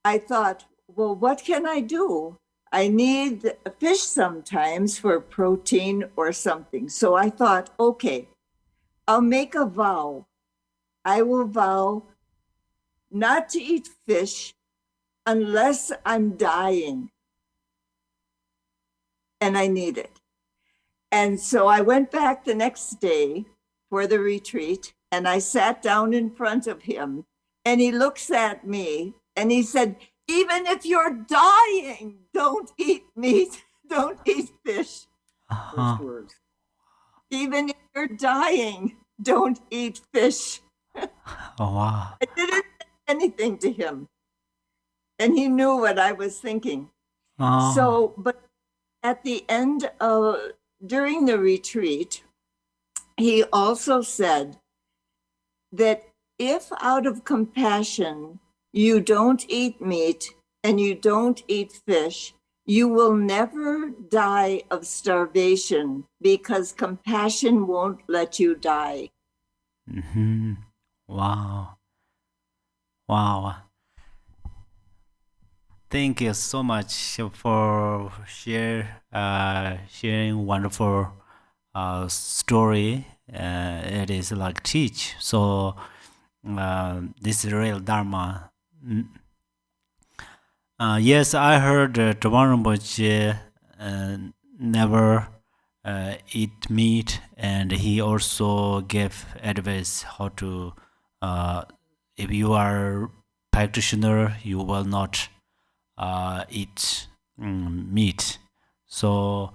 I thought, well, what can I do? I need fish sometimes for protein or something. So I thought, okay, I'll make a vow. I will vow not to eat fish unless I'm dying and I need it. And so I went back the next day for the retreat, and I sat down in front of him, and he looks at me and he said, "Even if you're dying, don't eat meat, don't eat fish." First words. Even if you're dying, don't eat fish. Oh, wow. I didn't say anything to him, and he knew what I was thinking. So, but at the end of, during the retreat, he also said that if out of compassion you don't eat meat and you don't eat fish, you will never die of starvation because compassion won't let you die. Wow. Wow. Thank you so much for sharing wonderful story. It is like teach. So this is real Dharma. Yes, I heard Tawan Rinpoche never eat meat, and he also gave advice how to, if you are practitioner, you will not eat meat. So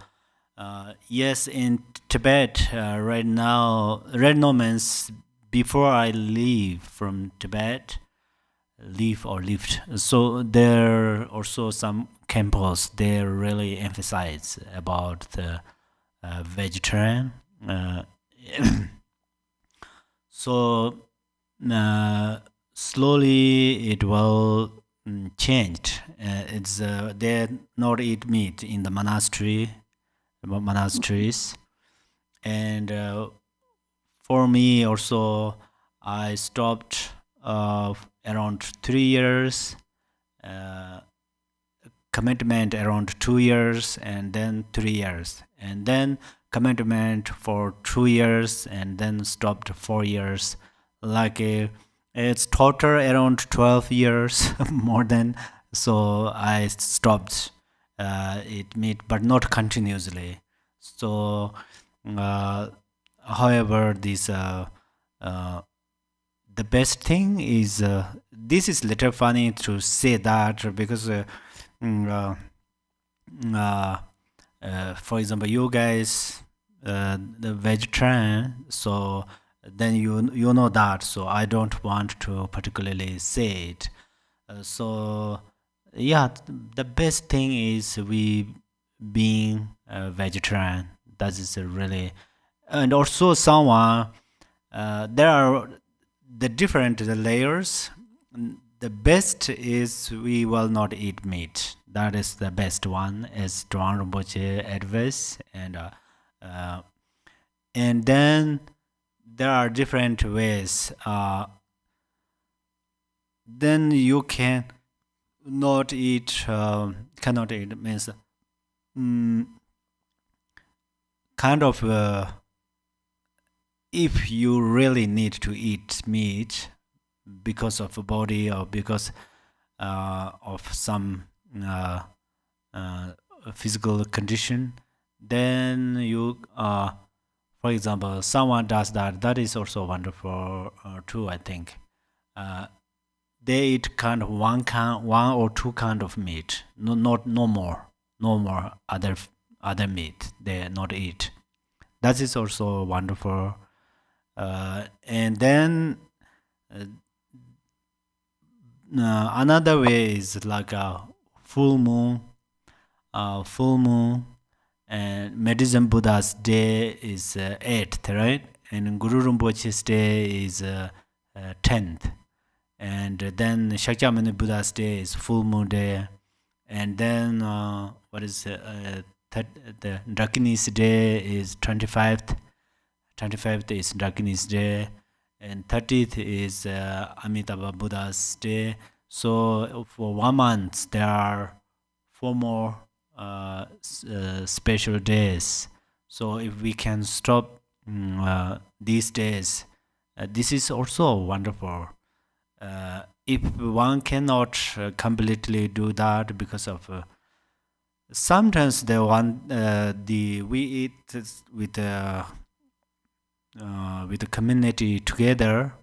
yes, in Tibet right now means before I leave from Tibet, live or lived. So there are also some Khenpos, they really emphasize about the vegetarian. So slowly it will change. It's they not eat meat in the monasteries, and for me also, I stopped around 3 years. Commitment around 2 years, and then 3 years, and then commitment for 2 years, and then stopped 4 years. Like it's total around 12 years more than. So I stopped eat meat, but not continuously. So, however, this the best thing is this is little funny to say that because. For example, you guys, the vegetarian, so then you know that. So I don't want to particularly say it. So yeah, the best thing is we being vegetarian. That is really, and also someone. There are the different layers. The best is we will not eat meat. That is the best one, as Dharma advice, and then there are different ways. Then you can not eat. Cannot eat means kind of. If you really need to eat meat because of a body or because of some physical condition, then you, for example, someone does that. That is also wonderful too. I think they eat kind of one or two kind of meat. No more other meat. They not eat. That is also wonderful. And then another way is like a full moon, and Medicine Buddha's day is 8th, right? And Guru Rinpoche's day is 10th. And then Shakyamuni Buddha's day is full moon day. And then what is the Dakini's day is 25th. 25th is Dakini's day, and 30th is Amitabha Buddha's day. So for 1 month, there are 4 more special days. So if we can stop these days, this is also wonderful. If one cannot completely do that because of sometimes we eat with the community together,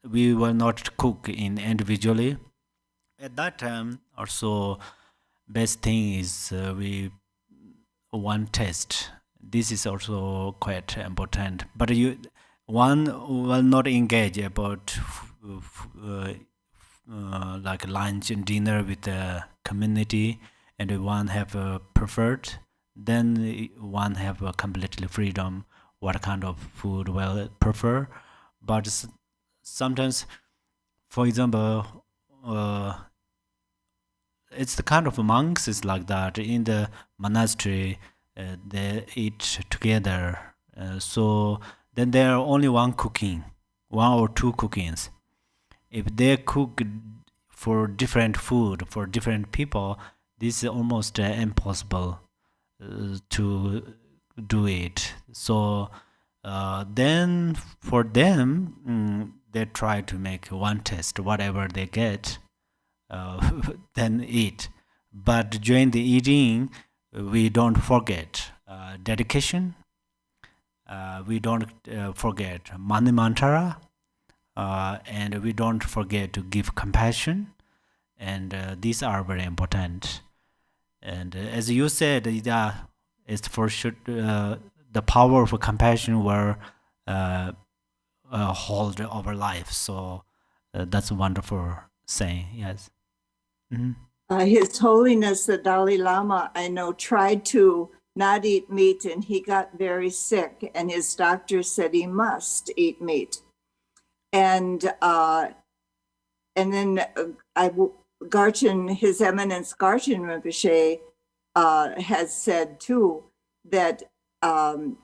we will not cook individually. At that time, also, best thing is we one taste. This is also quite important. But one will not engage about like lunch and dinner with the community, and one have a preferred. Then one have a completely freedom what kind of food will prefer. But sometimes, for example, it's the kind of monks is like that. In the monastery, they eat together. So then there are only one or two cookings. If they cook for different food for different people, this is almost impossible to do it. So then for them, they try to make one taste, whatever they get, then eat. But during the eating, we don't forget dedication. We don't forget mani mantra, and we don't forget to give compassion. And these are very important. And as you said, it's for sure the power of compassion will hold our life. So That's a wonderful saying. Yes. His Holiness the Dalai Lama, I know, tried to not eat meat, and he got very sick, and his doctor said he must eat meat. And then Garchen, His Eminence Garchen Rinpoche has said too that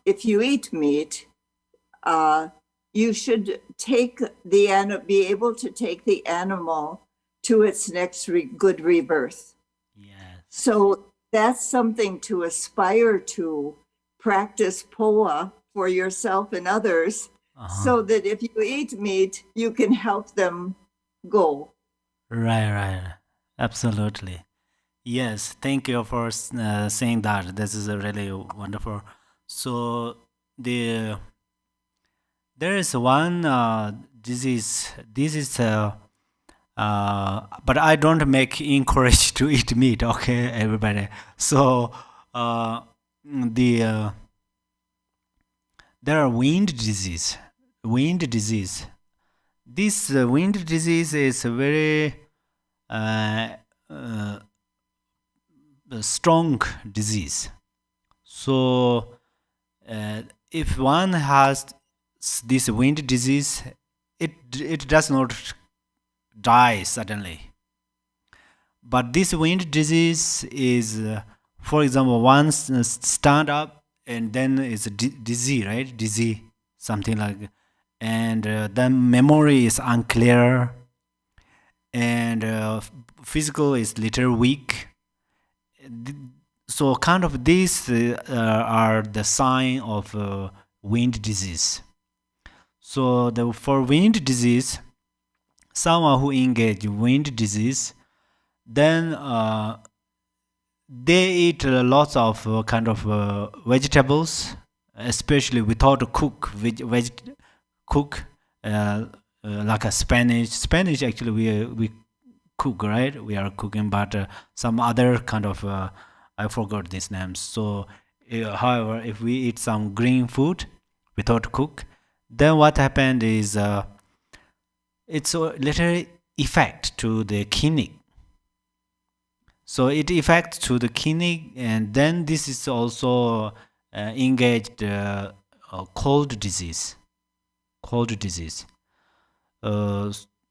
if you eat meat, you should be able to take the animal to its next good rebirth. Yes. So that's something to aspire to. Practice POA for yourself and others, so that if you eat meat, you can help them go. Right. Absolutely. Yes. Thank you for saying that. This is a really wonderful. So there is one disease. This is but I don't encourage to eat meat. Okay, everybody. So there are wind disease. This wind disease is a very strong disease. So if one has this wind disease, it does not die suddenly. But this wind disease is, for example, one stand up and then it's dizzy, right? Dizzy, something like, and then memory is unclear, and physical is little weak. So kind of these are the sign of wind disease. So for wind disease, someone who engage wind disease, then they eat lots of vegetables, especially without cook, like a Spanish. Spanish actually we cook, right? We are cooking, but some other kind of I forgot these names. So, however, if we eat some green food without cook, then what happened is it's a little effect to the kidney. So it affects to the kidney, and then this is also engaged cold disease.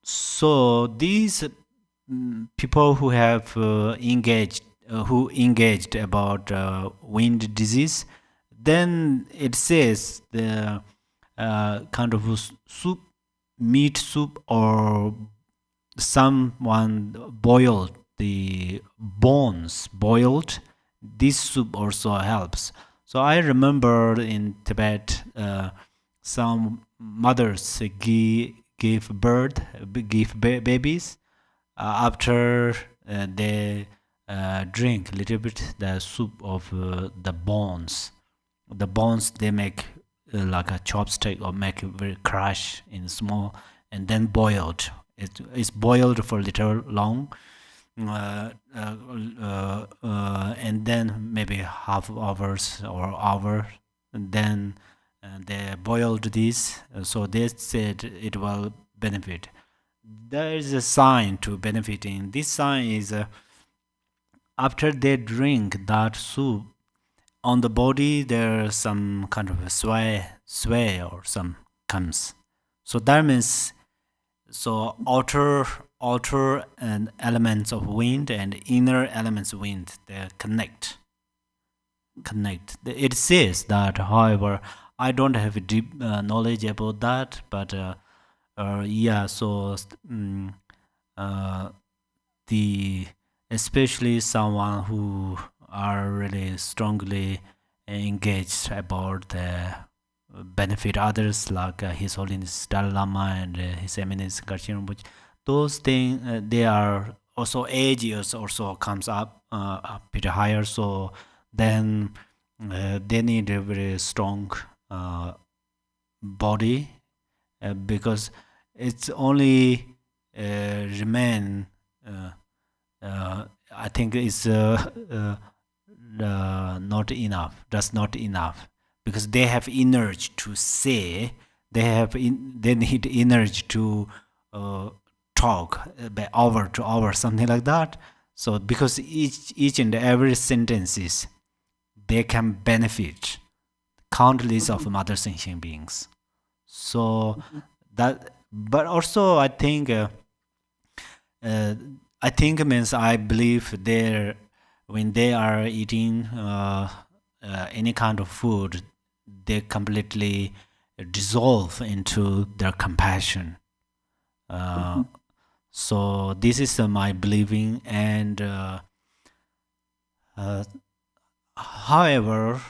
So these people who have engaged about wind disease, then it says the kind of meat soup, or someone boiled the bones, this soup also helps. So I remember in Tibet, some mothers give babies after they drink a little bit the soup of the bones. The bones they make like a chopstick, or make it very crush in small, and then boiled. It is boiled for a little long, and then maybe half hours or hour, and then they boiled this. So they said it will benefit. There is a sign to benefiting. This sign is after they drink that soup, on the body there's some kind of a sway or some comes. So that means, so outer and elements of wind and inner elements of wind, they connect. It says that, however, I don't have a deep knowledge about that, but especially someone who are really strongly engaged about the benefit others, like His Holiness Dalai Lama and His Eminence Garchen Rinpoche. Those things, they are also age years also comes up a bit higher. So then they need a very strong body, because it's only remain. I think it's not enough. That's not enough, because they have energy to say. They need energy to talk by hour to hour, something like that. So because each and every sentences, they can benefit countless of other sentient beings. So that, but also I think means I believe when they are eating any kind of food, they completely dissolve into their compassion. So this is my believing, and however,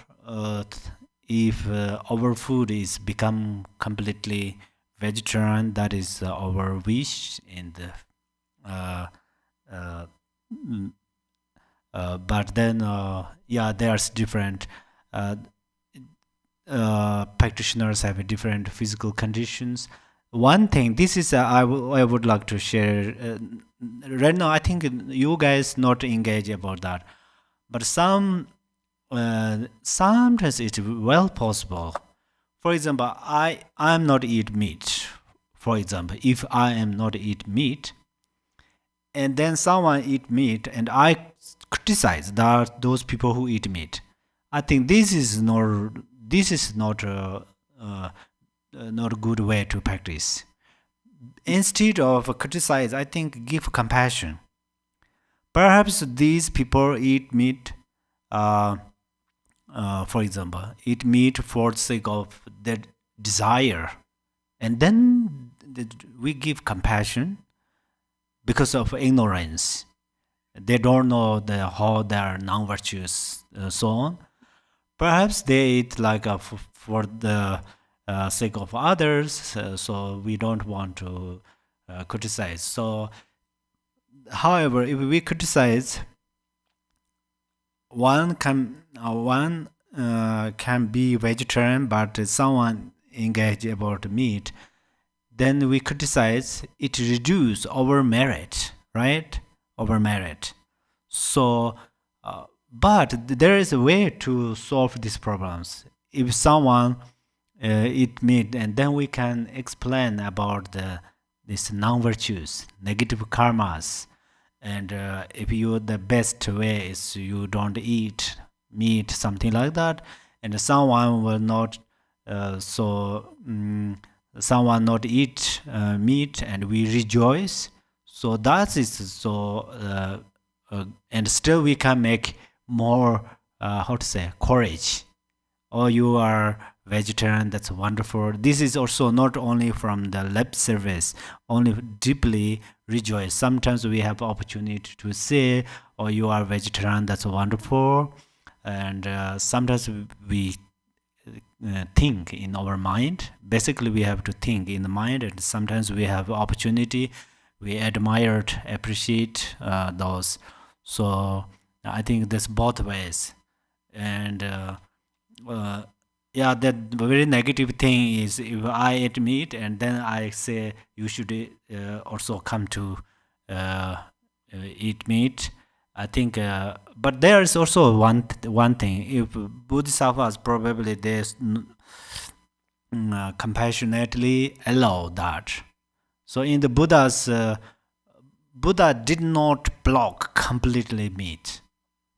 if our food is become completely vegetarian, that is our wish, and but then there's different practitioners have a different physical conditions. One thing, this is I would like to share right now. I think you guys not engage about that, but sometimes it's well possible. For example, I'm not eat meat. For example, if I am not eat meat, and then someone eat meat, and I criticize that those people who eat meat, I think this is not not a good way to practice. Instead of criticize, I think give compassion. Perhaps these people eat meat, for example, eat meat for the sake of their desire, and then we give compassion because of ignorance. They don't know how they are non-virtuous, so on. Perhaps they eat like for the sake of others, so we don't want to criticize. So, however, if we criticize, one can be vegetarian, but someone engage about meat, then we criticize, it reduce our merit, right? Our merit. So, but there is a way to solve these problems. If someone eat meat, and then we can explain about these non-virtues, negative karmas, and if the best way is you don't eat meat, something like that, and someone will not someone not eat meat, and we rejoice. So that is so, and still we can make more courage. Oh, you are vegetarian, that's wonderful. This is also not only from the lip service, only deeply rejoice. Sometimes we have opportunity to say, oh, you are vegetarian, that's wonderful. And sometimes we think in our mind. Basically, we have to think in the mind, and sometimes we have opportunity. We admire, appreciate those. So I think that's both ways. And that very negative thing is if I eat meat and then I say you should also come to eat meat. I think, but there is also one thing. If Bodhisattvas probably they compassionately allow that. So in the Buddha's Buddha did not block completely meat.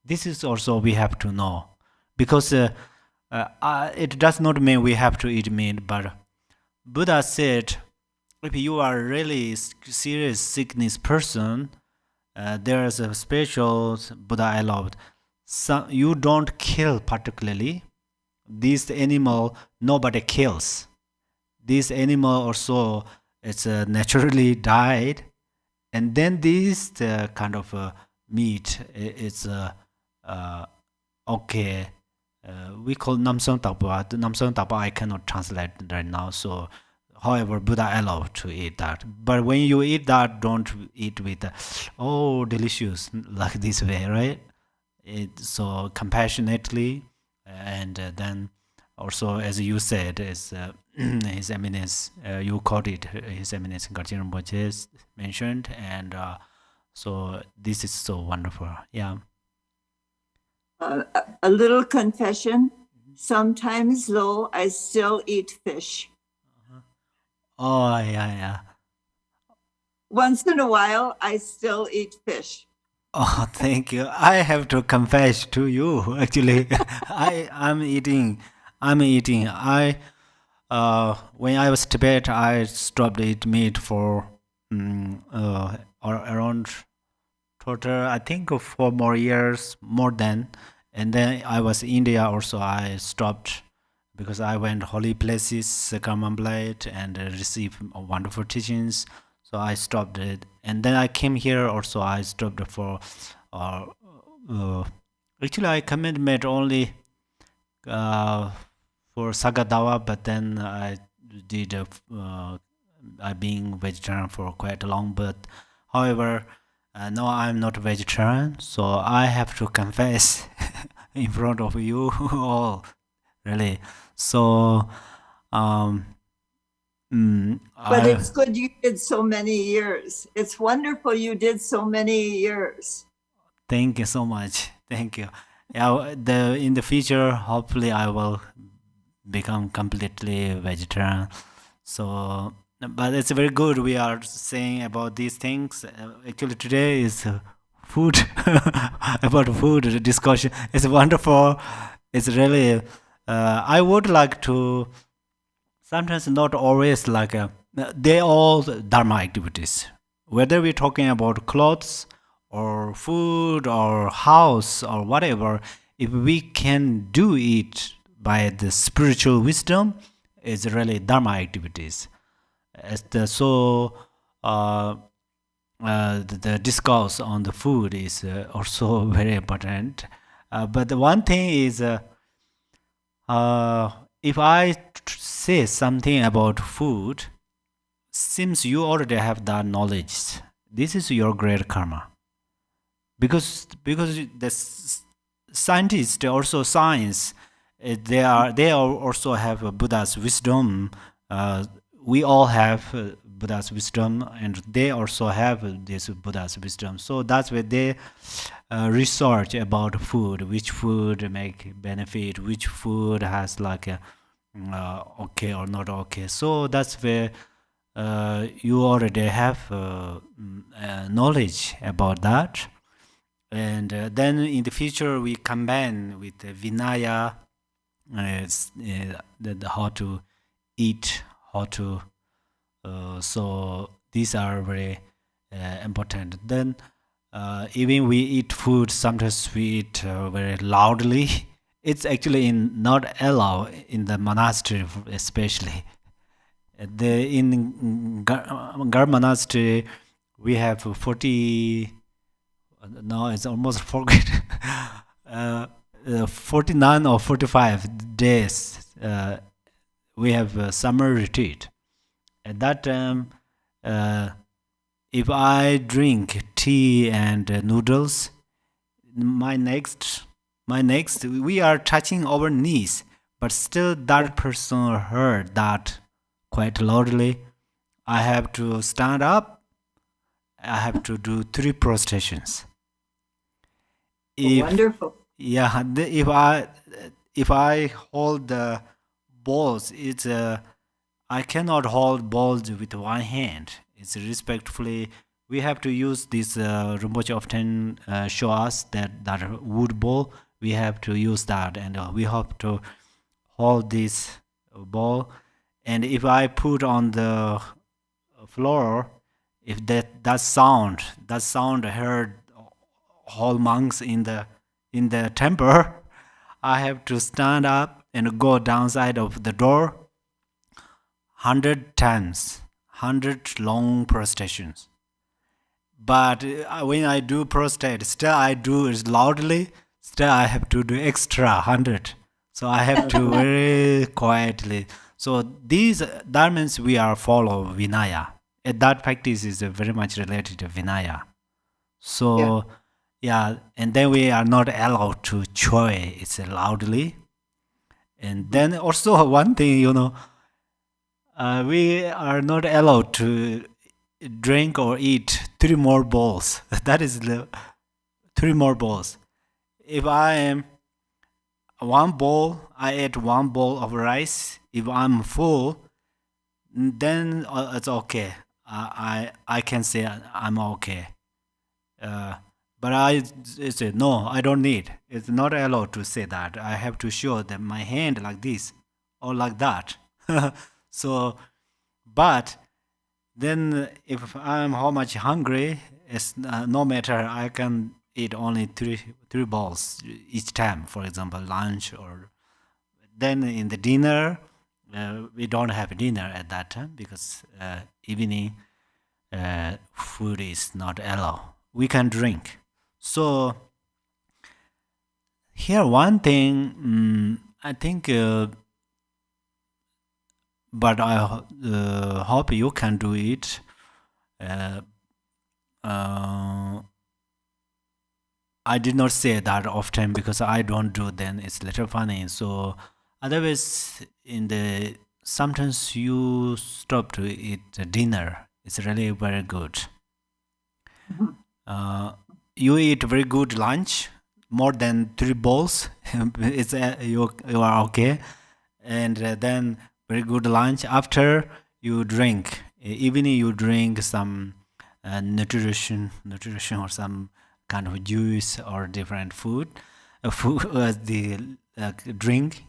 This is also we have to know, because it does not mean we have to eat meat, but Buddha said, if you are really serious sickness person, there is a special Buddha allowed. You don't kill particularly. This animal nobody kills. This animal also it's naturally died, and then this kind of meat is okay. We call Namsang Tapa. Namsang Tapa I cannot translate right now. So, however, Buddha allowed to eat that. But when you eat that, don't eat with oh delicious like this way, right? So compassionately, and then also as you said, is His Eminence. You quoted His Eminence Garjin Rinpoche mentioned, and so this is so wonderful. Yeah. A little confession. Sometimes, though, I still eat fish. Oh, yeah. once in a while, I still eat fish. Oh, thank you. I have to confess to you. Actually, I'm eating. I when I was Tibet, I stopped eat meat for or around total, I think, 4 more years more than. And then I was India also. I stopped because I went holy places, Serkhangma, and received wonderful teachings. So I stopped it, and then I came here also. I stopped for. Uh, Actually, I committed only for Sagadawa, but then I did I being vegetarian for quite long. But however, no, I'm not vegetarian, so I have to confess in front of you all, really. So, But I it's good you did so many years. It's wonderful you did so many years. thank you so much. Thank you. Yeah, in the future, hopefully, I will become completely vegetarian. So, but it's very good. We are saying about these things. Actually, today is food about food discussion. It's wonderful. It's really. I would like to. Sometimes not always like they all dharma activities. Whether we're talking about clothes or food or house or whatever, if we can do it by the spiritual wisdom, it's really dharma activities. As the discourse on the food is also very important. But the one thing is, if I say something about food, seems you already have that knowledge. This is your great karma. Because the scientists, also science, they also have Buddha's wisdom. We all have Buddha's wisdom, and they also have this Buddha's wisdom. So that's where they research about food, which food make benefit, which food has like a okay or not okay. So that's where you already have knowledge about that. And then in the future, we combine with Vinaya, how to eat, how to. So these are very important. Then even we eat food, sometimes we eat very loudly. It's actually not allowed in the monastery, especially. In Gar monastery, we have 40. Now it's almost forget. 49 or 45 days. We have a summer retreat. At that time, if I drink tea and noodles, my next, we are touching our knees, but still that person heard that quite loudly. I have to stand up. I have to do 3 prostrations. Wonderful. Yeah, if I hold the balls, it's I cannot hold balls with one hand. It's respectfully. We have to use this. Rinpoche often show us that wood ball. We have to use that, and we have to hold this ball. And if I put on the floor, if that sound heard whole monks in the temple, I have to stand up and go downside of the door 100 times, 100 long prostrations. But when I do prostrate, still I do it loudly. Still I have to do extra 100. So I have to very quietly. So that means we are follow Vinaya. And that practice is very much related to Vinaya. So yeah, and then we are not allowed to chew it loudly. And then also one thing, we are not allowed to drink or eat 3 more bowls. That is the 3 more bowls. If I am one bowl, I ate 1 bowl of rice. If I'm full, then it's okay. I can say I'm okay. But I say no, I don't need. It's not allowed to say that. I have to show that my hand like this or like that. So, but then if I'm how much hungry, it's no matter. I can eat only three bowls each time. For example, lunch or then in the dinner. We don't have dinner at that time because evening food is not allowed. We can drink. So here one thing I think, but I hope you can do it. I did not say that often because I don't do. Then it's a little funny. So otherwise, sometimes you stop to eat dinner. It's really very good. You eat very good lunch, more than 3 bowls. It's you are okay, and then very good lunch. After you drink, evening you drink some nutrition or some kind of juice or different food, the drink.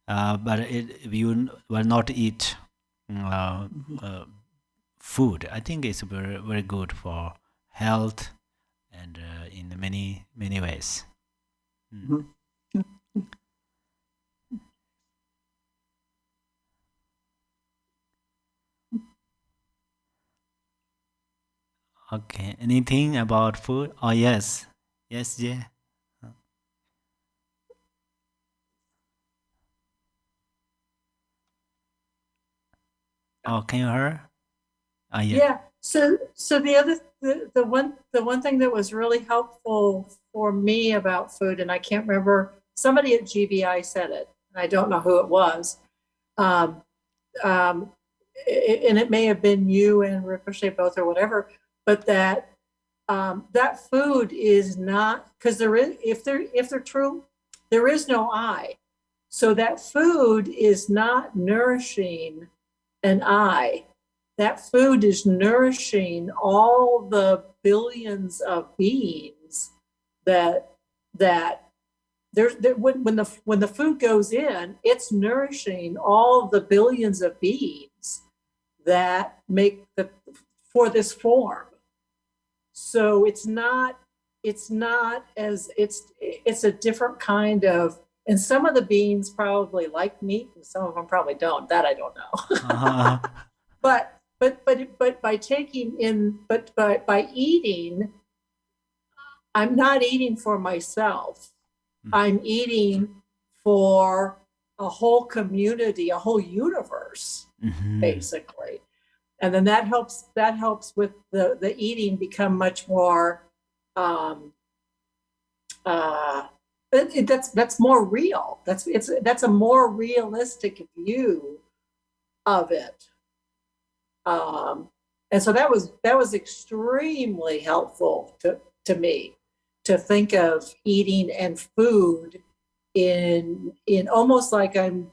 But you will not eat food. I think it's very, very good for health and in many ways. Okay, anything about food? Oh, yes, yeah. Oh, can you hear? Yeah. Yeah. So the one thing that was really helpful for me about food, and I can't remember, somebody at GBI said it. I don't know who it was. And it may have been you and Ricochet both or whatever, but that that food is not, because if they're true, there is no I. So that food is not nourishing an I. That food is nourishing all the billions of beings that when the food goes in, it's nourishing all the billions of beings that make for this form. So it's a different kind of, and some of the beings probably like meat and some of them probably don't. That I don't know. But by taking in, by eating, I'm not eating for myself. I'm eating for a whole community, a whole universe, basically. And then that helps with the eating become much more that's more real. That's a more realistic view of it. And so that was extremely helpful to me, to think of eating and food in almost like I'm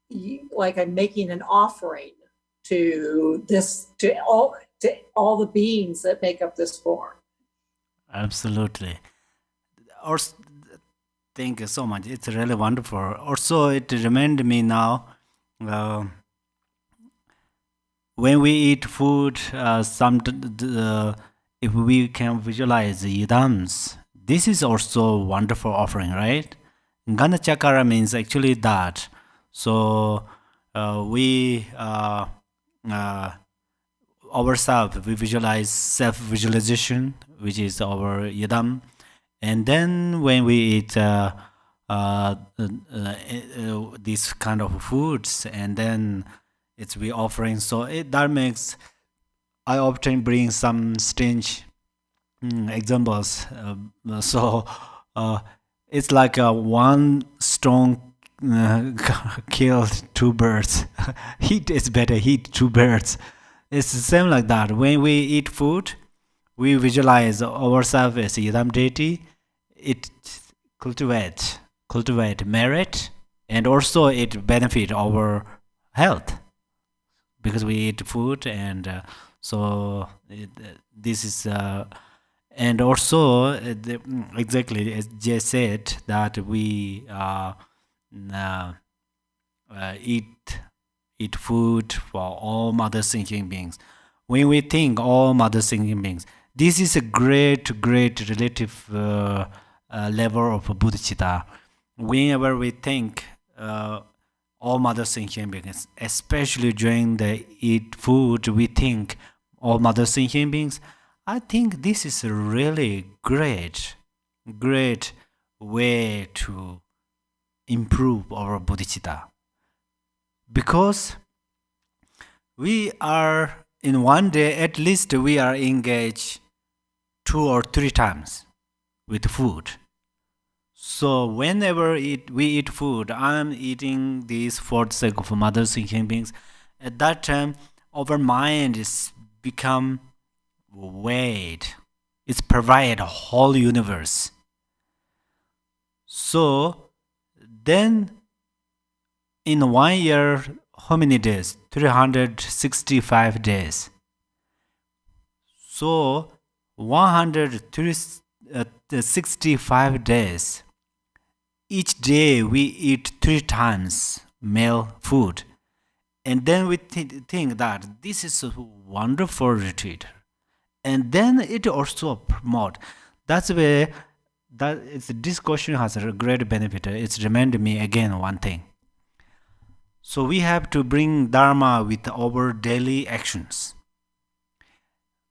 making an offering to all the beings that make up this form. Absolutely. Thank you so much. It's really wonderful. Also, it reminded me now, when we eat food, if we can visualize the yidams, this is also a wonderful offering, right? Gana Chakara means actually that. So we ourselves, we visualize self-visualization, which is our yidam. And then when we eat these kind of foods, and then it's we offering. So that makes, I often bring some strange examples. So it's like one stone killed 2 birds. Heat is better, heat 2 birds. It's the same like that. When we eat food, we visualize ourselves as a Yidam deity. It cultivate merit, and also it benefit our health because we eat food, and So this is and also exactly as Jay said that we eat food for all mother thinking beings. When we think all mother thinking beings, this is a great relative level of bodhicitta. Whenever we think all mother thinking beings, especially during the eat food, we think all mother thinking beings. I think this is a really great way to improve our bodhicitta, because we are in one day at least we are engaged 2 or 3 times with food. So whenever we eat food, I'm eating this for the sake of mother thinking beings. At that time, our mind is become weight. It's provide a whole universe. So then in 1 year, how many days? 365 days. So 165 days. Each day we eat 3 times male food. And then we think that this is a wonderful retreat. And then it also promote. That's where this question has a great benefit. It's reminded me again one thing. So we have to bring Dharma with our daily actions.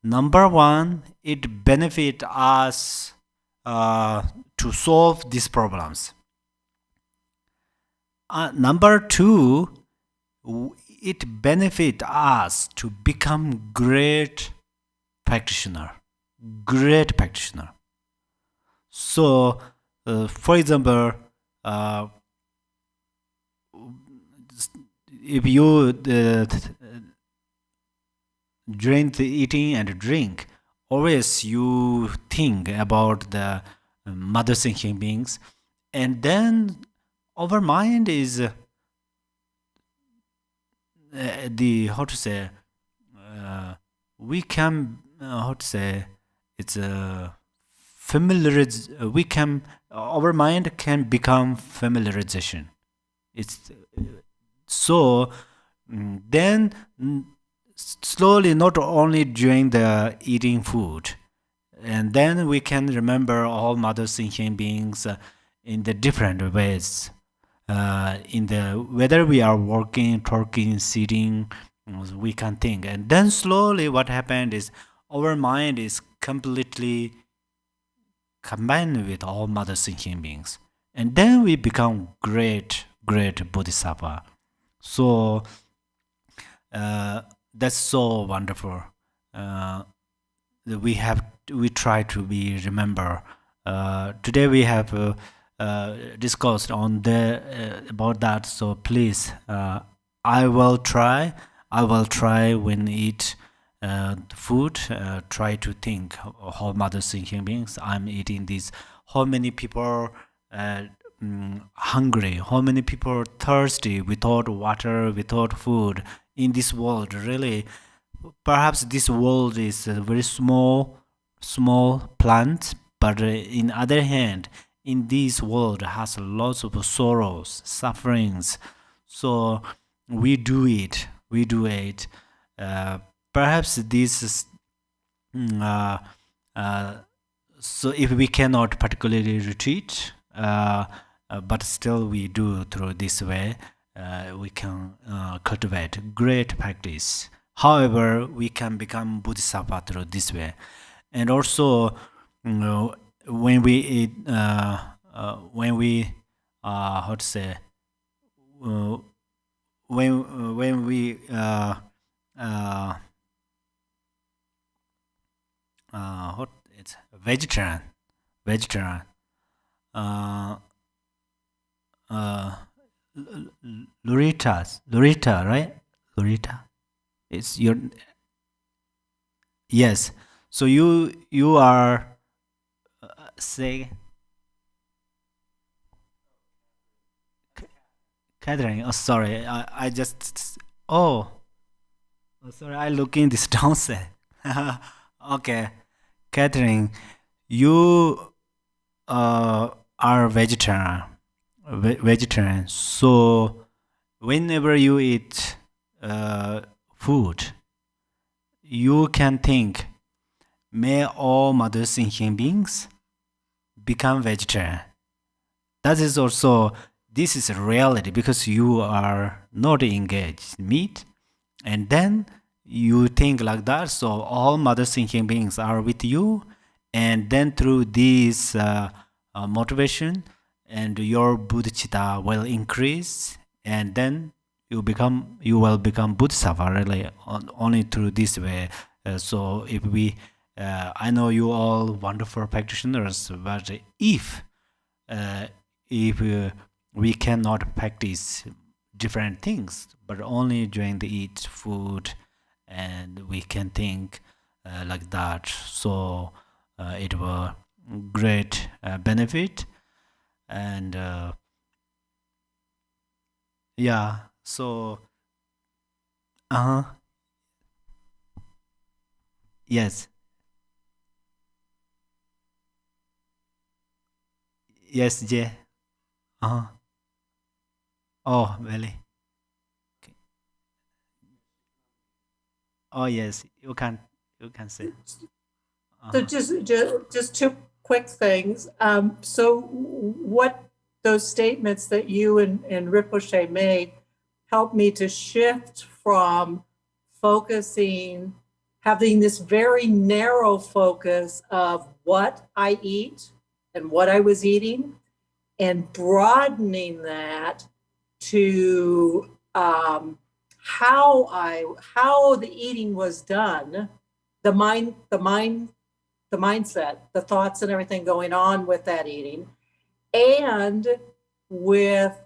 Number 1, it benefits us to solve these problems. Number 2, it benefits us to become great practitioner. So, for example, if you eating and drink, always you think about the mother thinking beings, and then our mind is we can it's our mind can become familiarization. It's so then slowly, not only during the eating food, and then we can remember all mother thinking beings in the different ways. In the whether we are walking, talking, sitting, we can think, and then slowly what happened is our mind is completely combined with all mother thinking beings, and then we become great bodhisattva. So that's so wonderful. We try to be remember. Today we have discussed on about that. So please, I will try when eat food. Try to think how mother thinking beings. I'm eating this. How many people hungry? How many people thirsty without water, without food in this world? Really, perhaps this world is a very small plant, but in other hand, in this world has lots of sorrows, sufferings. So we do it. Perhaps this is so if we cannot particularly retreat, but still we do through this way, we can cultivate great practice. However, we can become bodhisattva through this way. And also, when we eat, when we how to say, when we what it's vegetarian, Lorita, right? Lorita, it's your yes. So you are say Catherine. Oh, sorry. I just Oh, sorry, I looking this downstairs. Okay, Catherine, you are vegetarian. Vegetarian. So whenever you eat food, you can think, may all mother sentient beings become vegetarian. That is also, this is a reality because you are not engaged in meat, and then you think like that. So all mother sentient beings are with you, and then through this motivation, and your bodhicitta will increase, and then you will become bodhisattva really only through this way. So if we, I know you all wonderful practitioners, but if we cannot practice different things, but only during the eat food, and we can think like that. So it will great benefit, and yeah. So yes, yes, Jay. Oh, really? Okay. Oh, yes. You can say. So just two quick things. So what those statements that you and Rinpoche made helped me to shift from focusing, having this very narrow focus of what I eat and what I was eating, and broadening that to how the eating was done, the mindset, the thoughts and everything going on with that eating, and with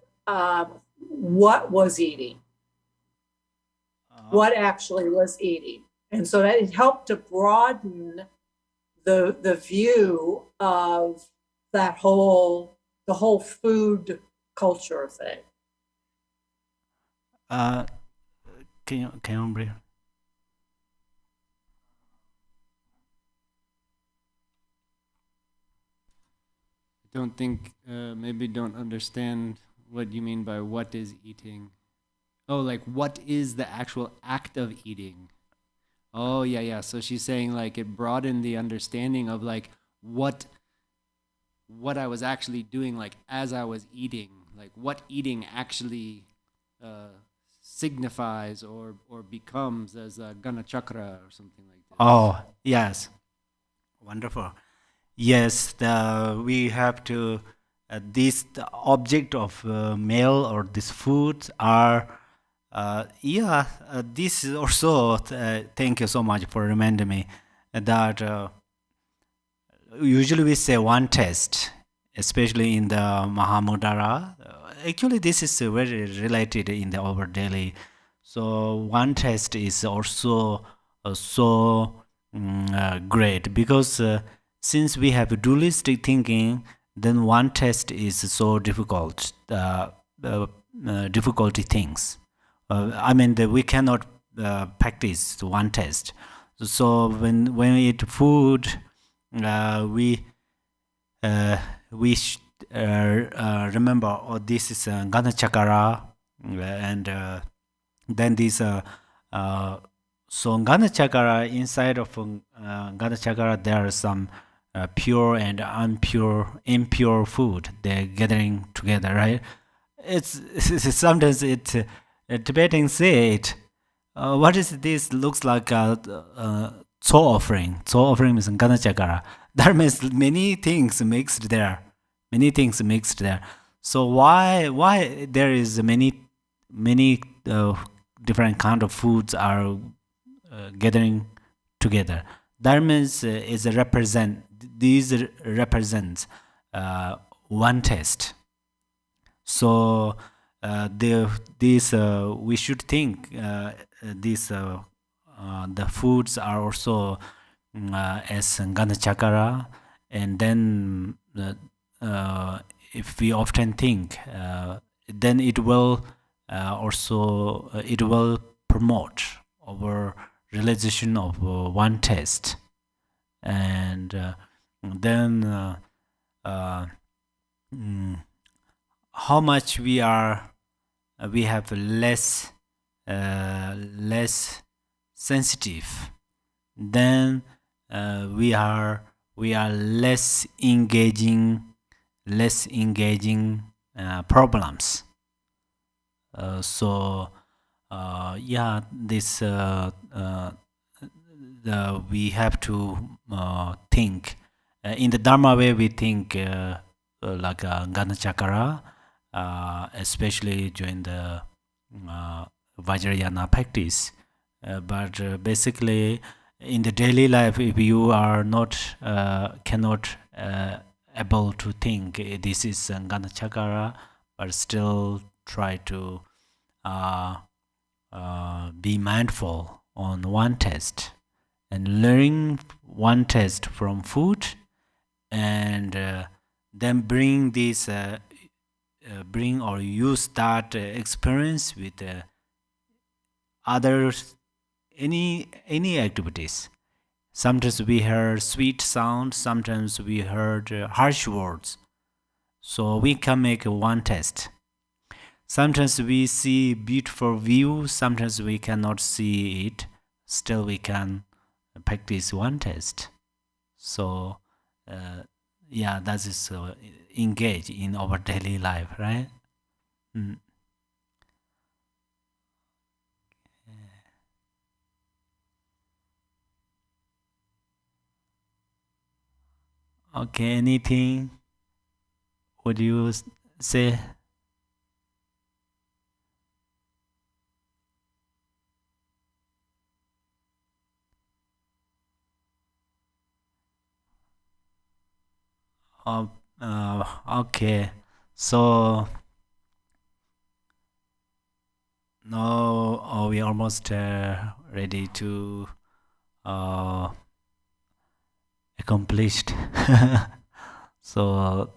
what was eating, what actually was eating. And so that it helped to broaden the view of that the whole food culture thing. Can you breathe? Don't think, maybe don't understand what you mean by what is eating. Oh, like what is the actual act of eating? Oh, yeah. So she's saying like it broadened the understanding of like what I was actually doing, like as I was eating, like what eating actually signifies or becomes as a Gana Chakra or something like that. Oh, yes. Wonderful. Yes, we have to, the object of meal or this food are, this is also, thank you so much for reminding me that usually we say one taste, especially in the Mahamudara. Actually, this is very related in the our daily. So one taste is also so great because since we have dualistic thinking, then one test is so difficult, difficulty things. I mean, we cannot practice one test. So when we eat food, we remember, oh, this is Gana Chakara, and then this so Gana Chakra, inside of Gana Chakra, there are some pure and impure food. They're gathering together, right? It's sometimes Tibetans say it. What is this? Looks like a Tso offering. Tso offering is Gana Chakra. That means many things mixed there. So why there is many different kind of foods are gathering together? That means these represents one taste. So we should think the foods are also as Gana Chakra, and then if we often think, then it will also it will promote our realization of one taste, and then how much we have less sensitive, then we are less engaging problems. So this we have to think in the Dharma way. We think like Gana Chakra, especially during the Vajrayana practice. But basically, in the daily life, if you are not cannot able to think this is Gana Chakra, but still try to be mindful on one taste and learning one taste from food, and then bring this bring or use that experience with others, any activities. Sometimes we heard sweet sounds, sometimes we heard harsh words, so we can make one taste. Sometimes we see beautiful view, sometimes we cannot see it, still we can practice one taste. So that is engage in our daily life, right? Okay, anything would you say? Okay, so now we almost ready to accomplished. So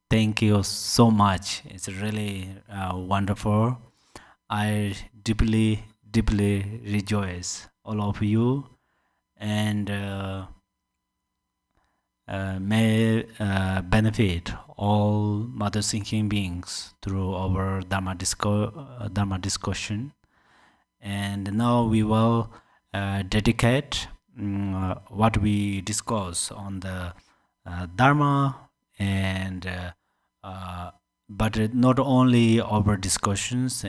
thank you so much. It's really wonderful. I deeply rejoice all of you, and may benefit all mother thinking beings through our Dharma discussion. And now we will dedicate what we discuss on the Dharma, and but not only our discussions.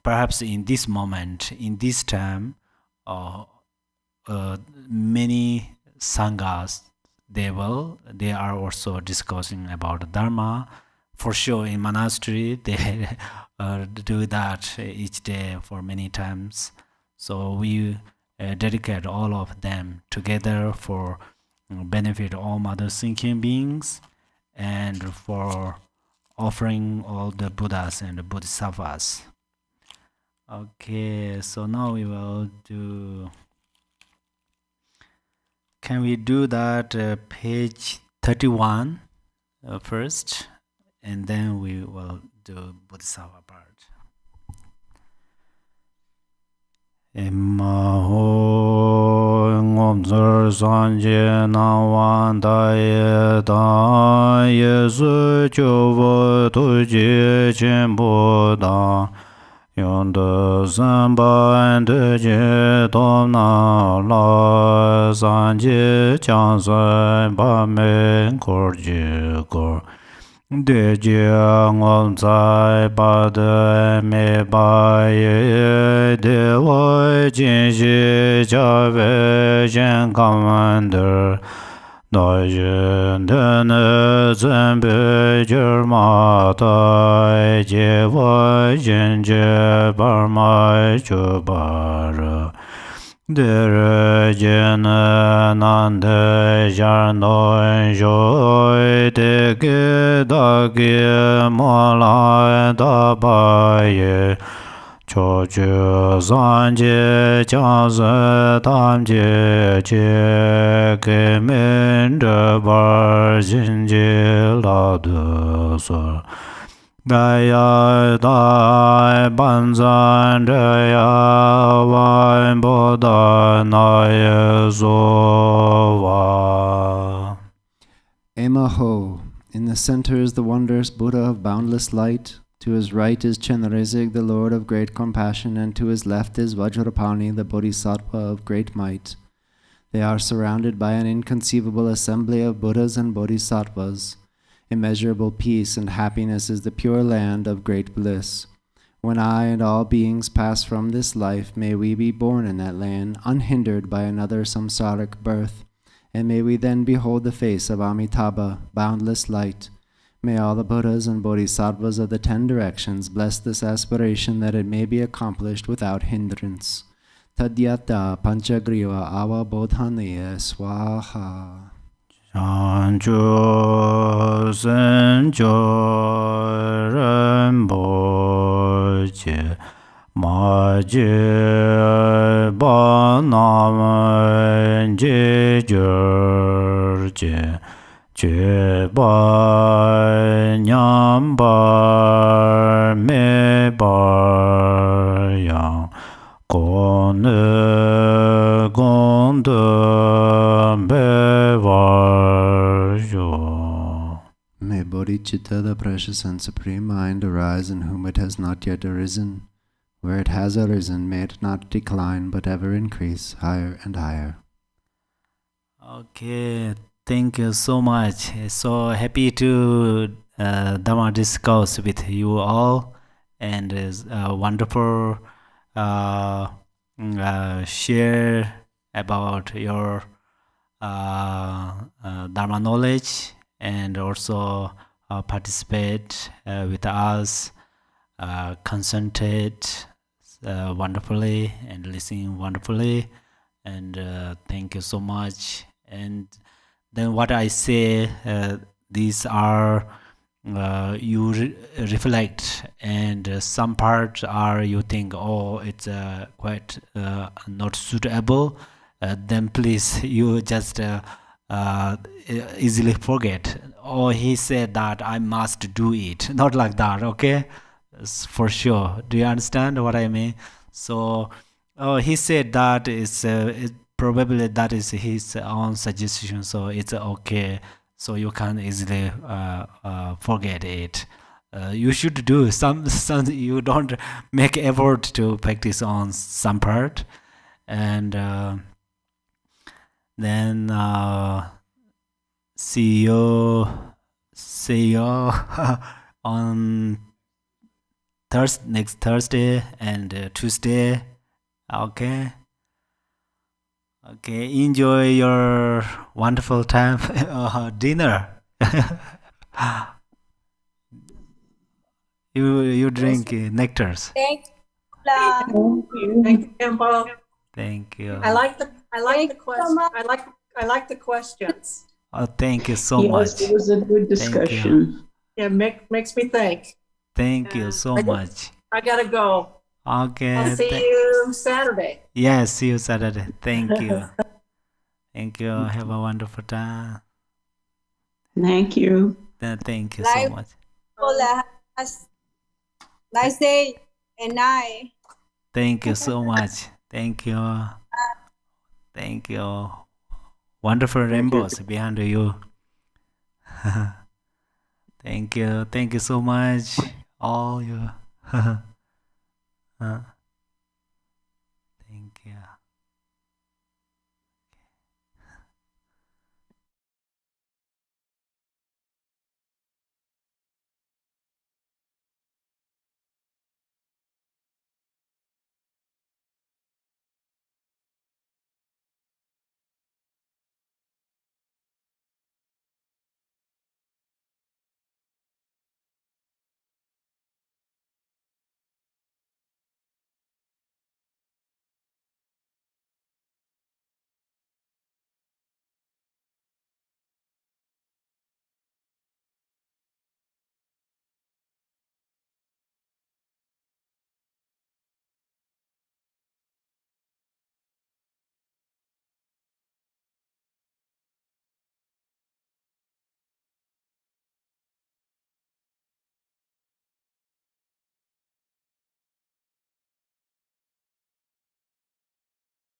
Perhaps in this moment, in this time, many sanghas, they are also discussing about Dharma. For sure, in monastery they do that each day for many times. So we dedicate all of them together for benefit all mother thinking beings, and for offering all the Buddhas and the Bodhisattvas. Okay, so now we will do. Can we do that page 31 first, and then we will do Bodhisattva part. Emma ho ngom zer sanje na wan da ye su chu vo tu ji chen bo da yon de san ba en de je tom na la san ji chang san ba men kor ji kor de je ngom zai ba de me ba ye de wo jin ji jia wei jian gang de da yin de ne zhen bei ji ma da jie wo jin jie ba mai ju ba re de re jian nan de xian no zhou de ge da ge mo la da ba ye cho ju san jie jiang zi tam jie jie ge men de ba jin jie la de su Daya dai banzan daya vain bodha naya zova. Emaho. In the center is the wondrous Buddha of boundless light. To his right is Chenrezig, the Lord of great compassion, and to his left is Vajrapani, the Bodhisattva of great might. They are surrounded by an inconceivable assembly of Buddhas and Bodhisattvas. Immeasurable peace and happiness is the pure land of great bliss. When I and all beings pass from this life, may we be born in that land, unhindered by another samsaric birth. And may we then behold the face of Amitabha, boundless light. May all the Buddhas and Bodhisattvas of the 10 directions bless this aspiration that it may be accomplished without hindrance. Tadyata Panchagriva Avabodhaniya Swaha. Chancho sencho remboche maje banam je jorje je ba nyam bar me bar yang kon gonde May Bodhicitta, the precious and supreme mind, arise in whom it has not yet arisen. Where it has arisen, may it not decline, but ever increase higher and higher. Okay, thank you so much. So happy to Dharma discuss with you all, and is wonderful share about your Dharma knowledge, and also participate with us, concentrate wonderfully and listening wonderfully, and thank you so much. And then what I say, these are you reflect, and some parts are you think, oh, it's quite not suitable, then please you just easily forget. Oh, he said that I must do it. Not like that, okay? For sure. Do you understand what I mean? So, he said that is probably that is his own suggestion, so it's okay. So you can easily forget it. You should do some. You don't make effort to practice on some part, and then see you on next Thursday and Tuesday. Okay. Enjoy your wonderful time dinner. You drink nectars. Thank you, Khenpo. Thank you. I like the question. I like the questions. Oh, thank you so Yes, much. it was a good discussion. Yeah, makes me think. Thank you so much. I gotta go. Okay. I'll see you Saturday. Yes, see you Saturday. Thank you. Thank you. Have a wonderful time. Thank you. Thank you so much. Nice day and night. Thank you so much. Thank you. Thank you. Wonderful rainbows behind you. Thank you. Thank you so much. All you.